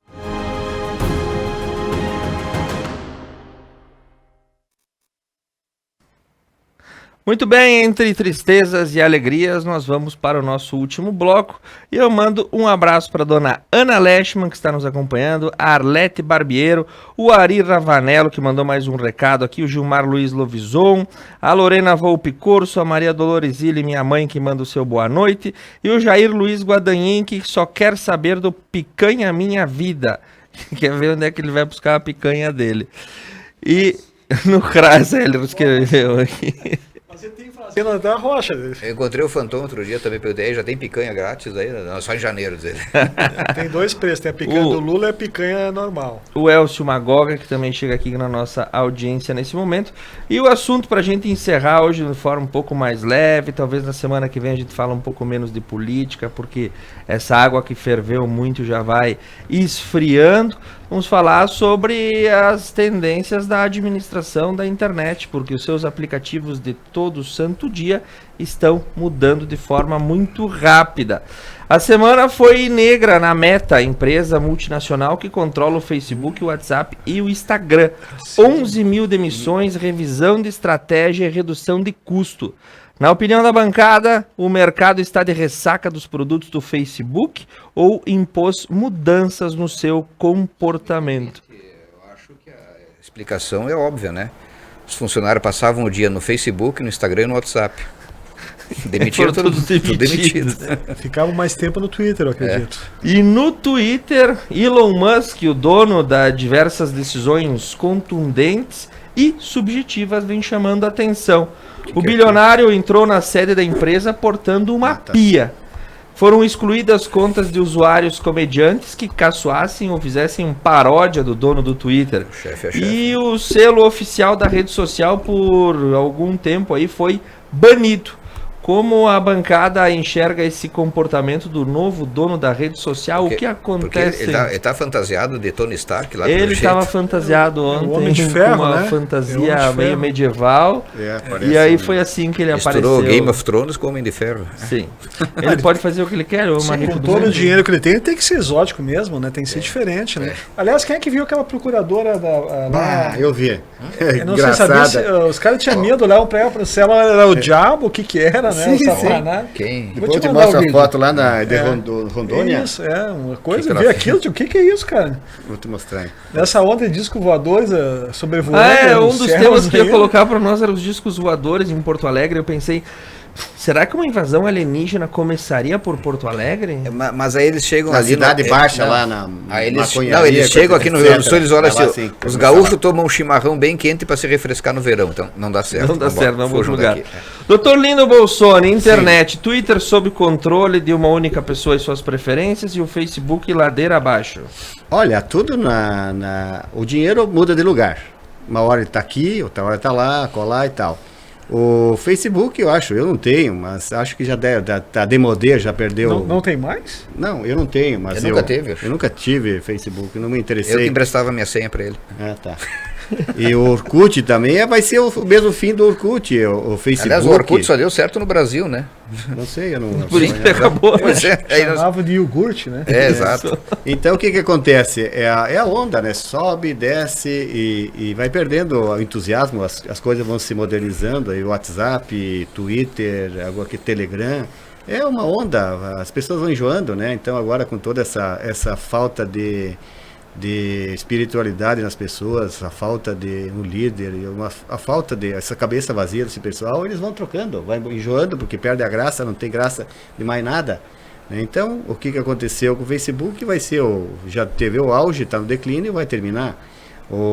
Muito bem, entre tristezas e alegrias, nós vamos para o nosso último bloco. E eu mando um abraço para a dona Ana Leschmann, que está nos acompanhando, a Arlete Barbiero, o Ari Ravanello, que mandou mais um recado aqui, o Gilmar Luiz Lovison, a Lorena Volpe Corso, a Maria Dolores Illi, minha mãe, que manda o seu boa noite, e o Jair Luiz Guadanhin, que só quer saber do Picanha Minha Vida. Quer ver onde é que ele vai buscar a picanha dele. E no CRAS ele escreveu aqui. Você tem fazenda da rocha. Eu encontrei o Fantom outro dia também, já tem picanha grátis aí, não, só em janeiro, dizer. Tem 2 preços, tem a picanha do Lula e a picanha normal. O Elcio Magoga, que também chega aqui na nossa audiência nesse momento. E o assunto para a gente encerrar hoje de forma um pouco mais leve, talvez na semana que vem a gente fala um pouco menos de política, porque essa água que ferveu muito já vai esfriando. Vamos falar sobre as tendências da administração da internet, porque os seus aplicativos de todo santo dia estão mudando de forma muito rápida. A semana foi negra na Meta, empresa multinacional que controla o Facebook, o WhatsApp e o Instagram. 11 mil demissões, revisão de estratégia e redução de custo. Na opinião da bancada, o mercado está de ressaca dos produtos do Facebook ou impôs mudanças no seu comportamento? Eu acho que a explicação é óbvia, né? Os funcionários passavam o dia no Facebook, no Instagram e no WhatsApp. Demitiram tudo demitido. Ficavam mais tempo no Twitter, eu acredito. E no Twitter, Elon Musk, o dono de diversas decisões contundentes e subjetivas, vem chamando a atenção. O bilionário entrou na sede da empresa portando uma pia. Foram excluídas contas de usuários comediantes que caçoassem ou fizessem paródia do dono do Twitter. Chefe é chefe. E o selo oficial da rede social por algum tempo aí foi banido. Como a bancada enxerga esse comportamento do novo dono da rede social? O que acontece? Ele tá fantasiado de Tony Stark lá. Ele estava fantasiado ontem Homem de Ferro, com uma né? fantasia meio medieval. parece E aí foi assim que ele Misturou apareceu. Game of Thrones com Homem de Ferro. Sim. Ele pode fazer o que ele quer, é uma rico Com do todo o mundo. dinheiro que ele tem que ser exótico mesmo, né? Tem que ser diferente, né? Aliás, quem é que viu aquela procuradora da... Eu vi. Eu não sei saber os caras tinham medo, olhavam pra ela, se ela era o diabo, o que era, né? Sim, O Satanás. Quem? Depois eu te mandar mostro o a vídeo. foto lá de Rondônia. Isso, uma coisa, que ver ela aquilo, o que é isso, cara? Vou te mostrar. Nessa onda de disco voadores sobrevoando. Um os dos céus temas que eu ia aí. colocar para nós era os discos voadores em Porto Alegre. Eu pensei, será que uma invasão alienígena começaria por Porto Alegre? Mas aí eles chegam Na ali... cidade baixa, não. lá na Aí eles, maconharia, não, eles chegam aqui no Rio Grande do Sul, eles olham Vai lá, assim, sim. os gaúchos tomam um chimarrão bem quente para se refrescar no verão, então não dá certo. Não dá certo, não vamos fujam lugar. daqui. Doutor Lindo Bolsoni, internet, Twitter sob controle de uma única pessoa e suas preferências e o Facebook ladeira abaixo. Olha, tudo o dinheiro muda de lugar. Uma hora ele tá aqui, outra hora tá lá, colar e tal. O Facebook, eu não tenho, mas acho que já tá demodê, já perdeu. Não tem mais? Não, eu não tenho, mas Eu nunca teve. Eu nunca tive Facebook, não me Eu interessei. que emprestava minha senha para ele. Ah, tá. E o Orkut também vai ser o mesmo fim do Orkut, o Facebook. Aliás, o Orkut só deu certo no Brasil, né? Não sei, eu não. Por isso que acabou. Pois é, aí nós- Chamava de iogurte, né? exato. Então o que acontece? É a onda, né? Sobe, desce e vai perdendo o entusiasmo, as coisas vão se modernizando, aí WhatsApp, Twitter, agora aqui Telegram. É uma onda, as pessoas vão enjoando, né? Então agora com toda essa falta de espiritualidade nas pessoas, a falta de um líder, a falta de essa cabeça vazia desse pessoal, eles vão trocando, vai enjoando porque perde a graça, não tem graça de mais nada. Então, o que aconteceu com o Facebook vai ser, já teve o auge, está no declínio e vai terminar.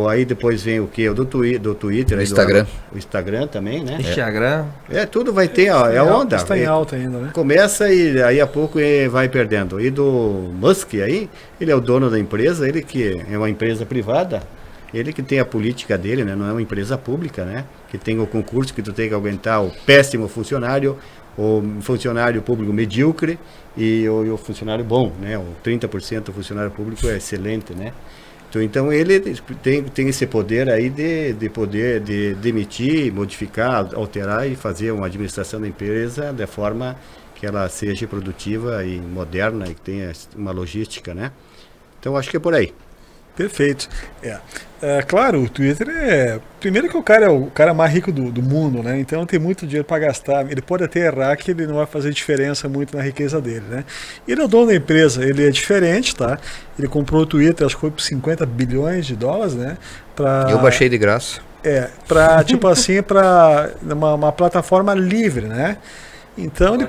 Aí depois vem o que? O do Twitter. O Instagram. O Instagram também, né? Instagram. Tudo vai ter, é a onda. Está em alta ainda, né? Começa e aí a pouco vai perdendo. E do Musk aí, ele é o dono da empresa, ele que é uma empresa privada, ele que tem a política dele, né? Não é uma empresa pública, né? Que tem o concurso que tu tem que aguentar o péssimo funcionário, o funcionário público medíocre e o funcionário bom, né? O 30% do funcionário público é excelente, né? Então ele tem esse poder aí de poder de demitir, modificar, alterar e fazer uma administração da empresa de forma que ela seja produtiva e moderna e que tenha uma logística, né? Então acho que é por aí. Perfeito. Claro, o Twitter primeiro que o cara é o cara mais rico do mundo, né? Então tem muito dinheiro para gastar. Ele pode até errar que ele não vai fazer diferença muito na riqueza dele, né? Ele é o dono da empresa, ele é diferente, tá? Ele comprou o Twitter, acho que foi por 50 bilhões de dólares, né? Eu baixei de graça. Para tipo assim, para uma plataforma livre, né? Então ele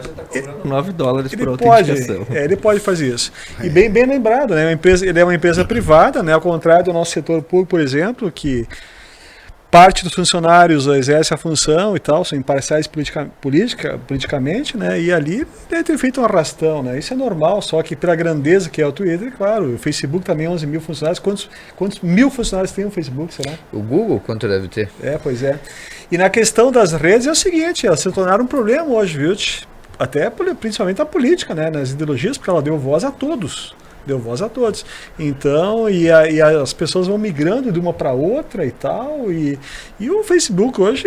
$9 por pode, autenticação. ele pode fazer isso. E bem lembrado, né? Ele é uma empresa privada, né? Ao contrário do nosso setor público, por exemplo, que parte dos funcionários exerce a função e tal, são imparciais politicamente, né? E ali deve ter feito um arrastão, né? Isso é normal, só que pela grandeza que é o Twitter, claro, o Facebook também 11 mil funcionários. Quantos mil funcionários tem o Facebook, será? O Google, quanto deve ter? Pois é. E na questão das redes é o seguinte, elas se tornaram um problema hoje, viu? Até principalmente a política, né? Nas ideologias, porque ela deu voz a todos. Deu voz a todos. Então, e as pessoas vão migrando de uma para outra e tal. E o Facebook hoje,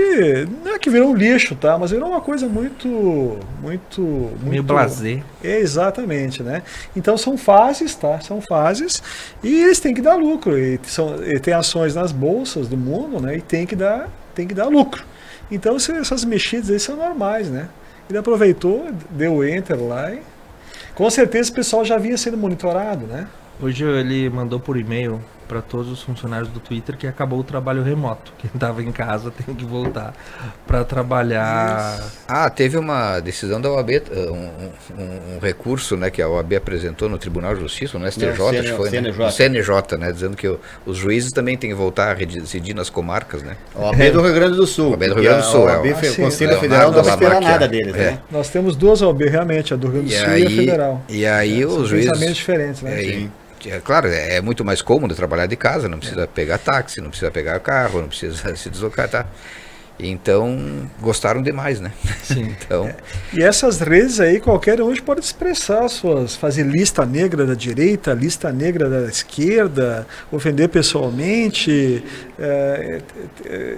não é que virou um lixo, tá? Mas virou uma coisa muito Meio blasé. Exatamente, né? Então são fases, tá? São fases. E eles têm que dar lucro. E tem ações nas bolsas do mundo, né? E tem que dar lucro. Então essas mexidas aí são normais, né? Ele aproveitou, deu enter lá e com certeza o pessoal já vinha sendo monitorado, né? Hoje ele mandou por e-mail para todos os funcionários do Twitter que acabou o trabalho remoto. Quem estava em casa tem que voltar para trabalhar. Teve uma decisão da OAB, um recurso, né, que a OAB apresentou no Tribunal de Justiça, no STJ, acho que foi, CNJ. Né? No CNJ, né, dizendo que os juízes também têm que voltar a residir nas comarcas, né? A OAB do Rio Grande do Sul. OAB do Rio Grande do Sul, o Conselho Federal não vai esperar nada deles, né? Nós temos duas OAB realmente, a do Rio Grande do Sul e a Federal. E aí os juízes... Pensamentos diferentes, né? Claro, é muito mais cômodo trabalhar de casa, não precisa pegar táxi, não precisa pegar carro, não precisa se deslocar, tá? Então, gostaram demais, né? Sim. Então, E essas redes aí, qualquer um hoje pode expressar fazer lista negra da direita, lista negra da esquerda, ofender pessoalmente.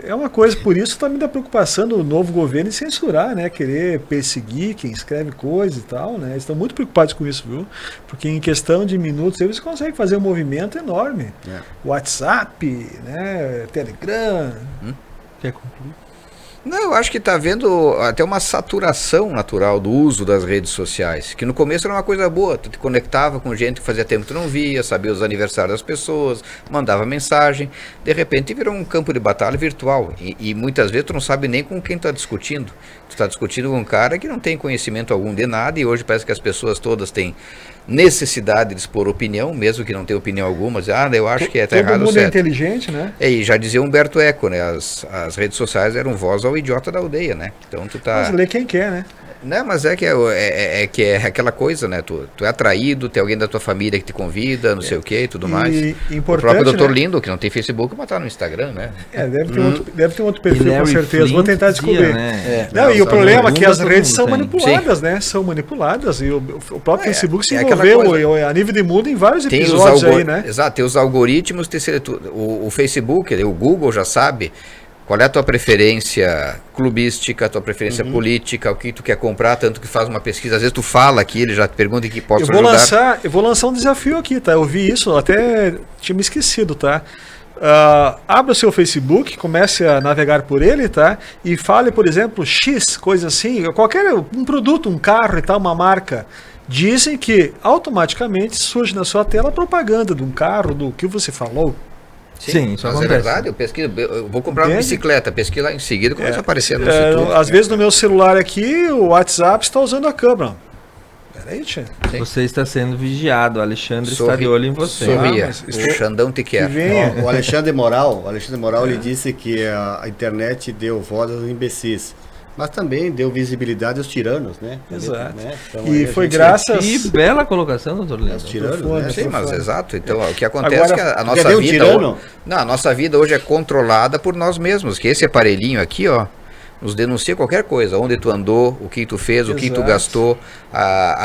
É uma coisa, por isso também da preocupação do novo governo em censurar, né? Querer perseguir quem escreve coisa e tal, né? Eles estão muito preocupados com isso, viu? Porque em questão de minutos eles conseguem fazer um movimento enorme. WhatsApp, né? Telegram. Quer concluir? não, eu acho que está havendo até uma saturação natural do uso das redes sociais, que no começo era uma coisa boa, tu te conectava com gente que fazia tempo que tu não via, sabia os aniversários das pessoas, mandava mensagem, de repente virou um campo de batalha virtual, e muitas vezes tu não sabe nem com quem tu está discutindo, tu está discutindo com um cara que não tem conhecimento algum de nada, e hoje parece que as pessoas todas têm necessidade de expor opinião, mesmo que não tenha opinião alguma, dizer, eu acho que tá errado ou certo. Todo mundo é inteligente, né? E já dizia Humberto Eco, né? As redes sociais eram voz ao idiota da aldeia, né? Então tu tá... Mas lê quem quer, né? Não, mas é aquela coisa, né? Tu é atraído, tem alguém da tua família que te convida, não sei o que e tudo mais. O próprio Dr. Lindo, que não tem Facebook, mas tá no Instagram, né? Deve ter um outro perfil, com certeza. Vou tentar descobrir. Né? E o problema é que as redes são manipuladas, né? São manipuladas. E o próprio Facebook se envolveu a nível de mundo em vários episódios aí, né? Exato, tem os algoritmos, o Facebook, o Google já sabe qual é a tua preferência clubística, a tua preferência política, o que tu quer comprar, tanto que faz uma pesquisa. Às vezes tu fala aqui, ele já te pergunta em que posso ajudar. Eu vou lançar um desafio aqui, tá? Eu vi isso, até tinha me esquecido, tá? Abra o seu Facebook, comece a navegar por ele, tá? E fale, por exemplo, X, coisa assim, um produto, um carro e tal, uma marca. Dizem que automaticamente surge na sua tela propaganda de um carro, do que você falou. Sim, isso mas acontece. É verdade, eu vou comprar uma bicicleta, pesquisa lá em seguida, começa a aparecer anúncio. Às vezes no meu celular aqui, o WhatsApp está usando a câmera. Peraí, tia. Você está sendo vigiado, o Alexandre está de olho em você. Sorria, o Xandão te quer. O Alexandre Moral, ele disse que a internet deu voz aos imbecis. Mas também deu visibilidade aos tiranos, né? Exato. Né? Então, e foi graças... Que bela colocação, doutor Leandro. Aos tiranos, né? Sim, mas exato. Então, o que acontece é que a nossa vida... tirano? Não, a nossa vida hoje é controlada por nós mesmos, que esse aparelhinho aqui, ó, nos denuncia qualquer coisa, onde tu andou, o que tu fez, o que tu gastou,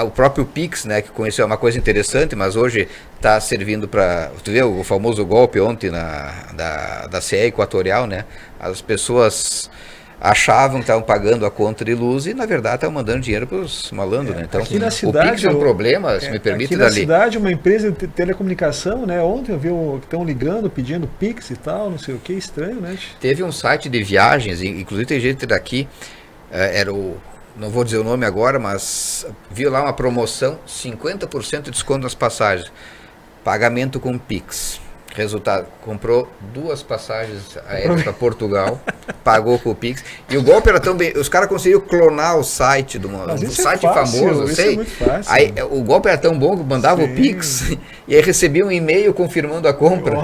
o próprio Pix, né, que conheceu uma coisa interessante, mas hoje está servindo para, tu vê o famoso golpe ontem da CE Equatorial, né, as pessoas achavam que estavam pagando a conta de luz e na verdade estavam mandando dinheiro para os malandros, né? Então aqui na cidade, o Pix é um problema, se me permite, aqui na cidade, uma empresa de telecomunicação, né? Ontem eu vi que estão ligando, pedindo Pix e tal, não sei o que, estranho, né? Teve um site de viagens, inclusive tem gente daqui, não vou dizer o nome agora, mas viu lá uma promoção, 50% de desconto nas passagens, pagamento com Pix. Resultado, comprou 2 passagens aéreas para Portugal, pagou com o Pix, e o golpe era tão bem, os caras conseguiram clonar o site de um site famoso, eu sei. Aí o golpe era tão bom que mandava o Pix e aí recebia um e-mail confirmando a compra.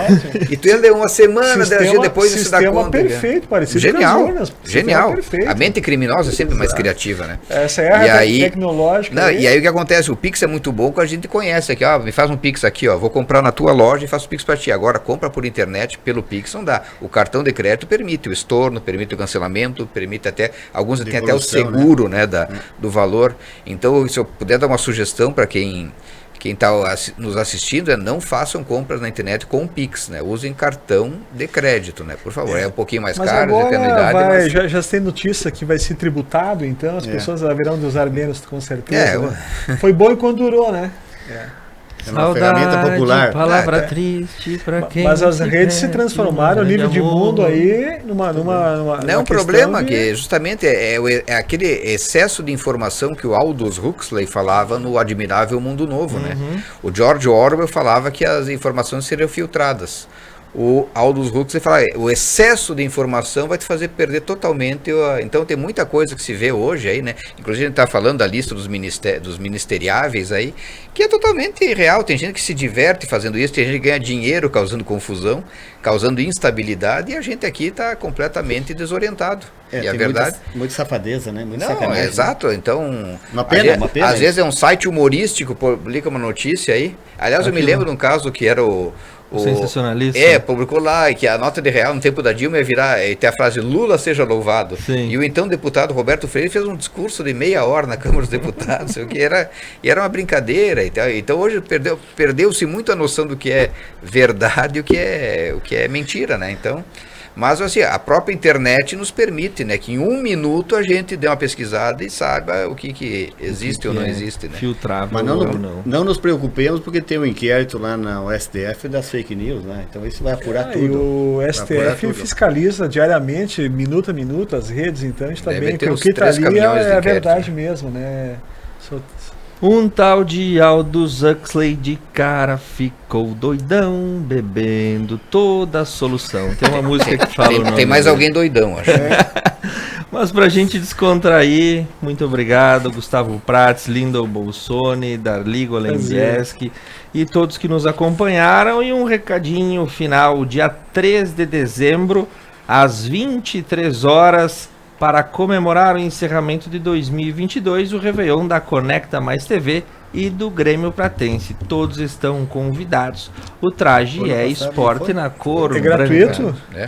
E tu ia ler uma semana, 10 dias depois de se dar conta. Perfeito, parecido genial, com as urnas. Genial. A mente criminosa é sempre mais criativa, né? Essa é a tecnológica. Não, e aí o que acontece? O Pix é muito bom quando a gente conhece aqui, me faz um Pix aqui, vou comprar na tua loja e faço o Pix para ti. Agora compra por internet, pelo Pix, não dá. O cartão de crédito permite o estorno, permite o cancelamento, permite até, alguns têm até o seguro, né, do valor. Então, se eu puder dar uma sugestão para quem está nos assistindo, não façam compras na internet com Pix, né? Usem cartão de crédito, né? Por favor, é um pouquinho mais caro, de anuidade. Já tem notícia que vai ser tributado, então as pessoas haverão de usar menos, com certeza. Né? Foi bom enquanto durou, né? É uma ferramenta popular. Palavra triste pra quem. Mas as redes se perde, transformaram a nível de mundo aí numa Não é um problema que justamente é aquele excesso de informação que o Aldous Huxley falava no Admirável Mundo Novo, né? O George Orwell falava que as informações seriam filtradas. O Aldous Huxley fala, o excesso de informação vai te fazer perder totalmente. Então tem muita coisa que se vê hoje aí, né? Inclusive a gente está falando da lista dos ministeriáveis aí, que é totalmente irreal. Tem gente que se diverte fazendo isso, tem gente que ganha dinheiro causando confusão, causando instabilidade, e a gente aqui está completamente desorientado. E a verdade... Muita safadeza, né? Muita Não, sacanagem. Exato, então... Uma pena. Às vezes é um site humorístico, publica uma notícia aí. Aliás, eu me lembro de um caso que era o sensacionalista. Publicou lá que a nota de real no tempo da Dilma ia ter a frase Lula seja louvado. Sim. E o então deputado Roberto Freire fez um discurso de meia hora na Câmara dos Deputados, e era uma brincadeira. Então hoje perdeu-se muito a noção do que é verdade e o que é mentira, né? Então... Mas assim, a própria internet nos permite, né, que em 1 minuto a gente dê uma pesquisada e saiba o que existe ou não existe, né? Filtrável. Mas não nos preocupemos porque tem um inquérito lá na STF das fake news, né? Então isso vai apurar tudo. E o STF fiscaliza diariamente, minuto a minuto, as redes, então a gente está bem, porque o que está ali é a verdade mesmo, né? Um tal de Aldous Huxley de cara ficou doidão, bebendo toda a solução. Tem uma música que fala o nome. Tem mais alguém doidão, acho. Mas pra gente descontrair, muito obrigado, Gustavo Prats, Lindon Bolsoni, Darli Golembieski e todos que nos acompanharam. E um recadinho final, dia 3 de dezembro, às 23 horas, para comemorar o encerramento de 2022, o Réveillon da Conecta Mais TV e do Grêmio Pratense. Todos estão convidados. O traje é esporte na cor branca. Gratuito? É.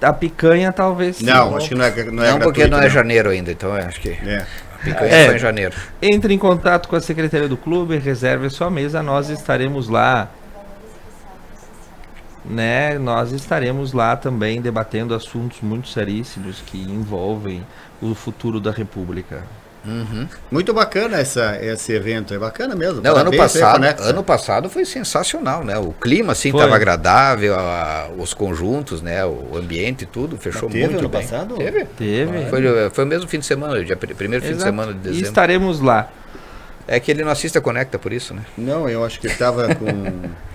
A picanha talvez sim. Não, acho que não é gratuito. Não, porque não é janeiro ainda, então eu acho que a picanha só em janeiro. Entre em contato com a Secretaria do Clube, reserve a sua mesa, nós estaremos lá. Né, nós estaremos lá também debatendo assuntos muito seríssimos que envolvem o futuro da República. Muito bacana esse evento, é bacana mesmo. Não, Parabéns, ano passado foi sensacional, né? O clima assim Foi. estava agradável, os conjuntos, né? O ambiente, tudo fechou Teve muito ano bem. passado? Teve. Foi o mesmo fim de semana, primeiro fim de semana de E dezembro. estaremos lá. É que ele não assiste a Conecta, por isso, né? Não, eu acho que estava com...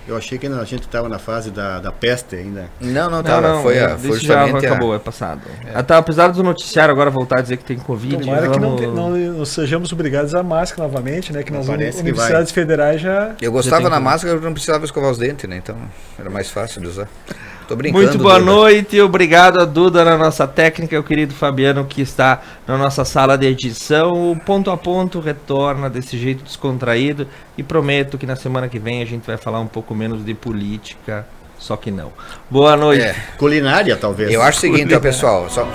Eu achei que a gente estava na fase da peste ainda. Não, tava. Foi isso justamente já acabou, é passado. Até, apesar do noticiário agora voltar a dizer que tem Covid. Tomara que não sejamos obrigados a máscara novamente, né? Que nas universidades federais já... Eu gostava na máscara, eu não precisava escovar os dentes, né? Então era mais fácil de usar. Tô brincando. Muito boa Duda. noite, obrigado a Duda na nossa técnica, o querido Fabiano que está na nossa sala de edição. O Ponto a Ponto retorna desse jeito descontraído e prometo que na semana que vem a gente vai falar um pouco menos de política, só que não. Boa noite. Culinária, talvez. Eu acho o seguinte, ó, pessoal, só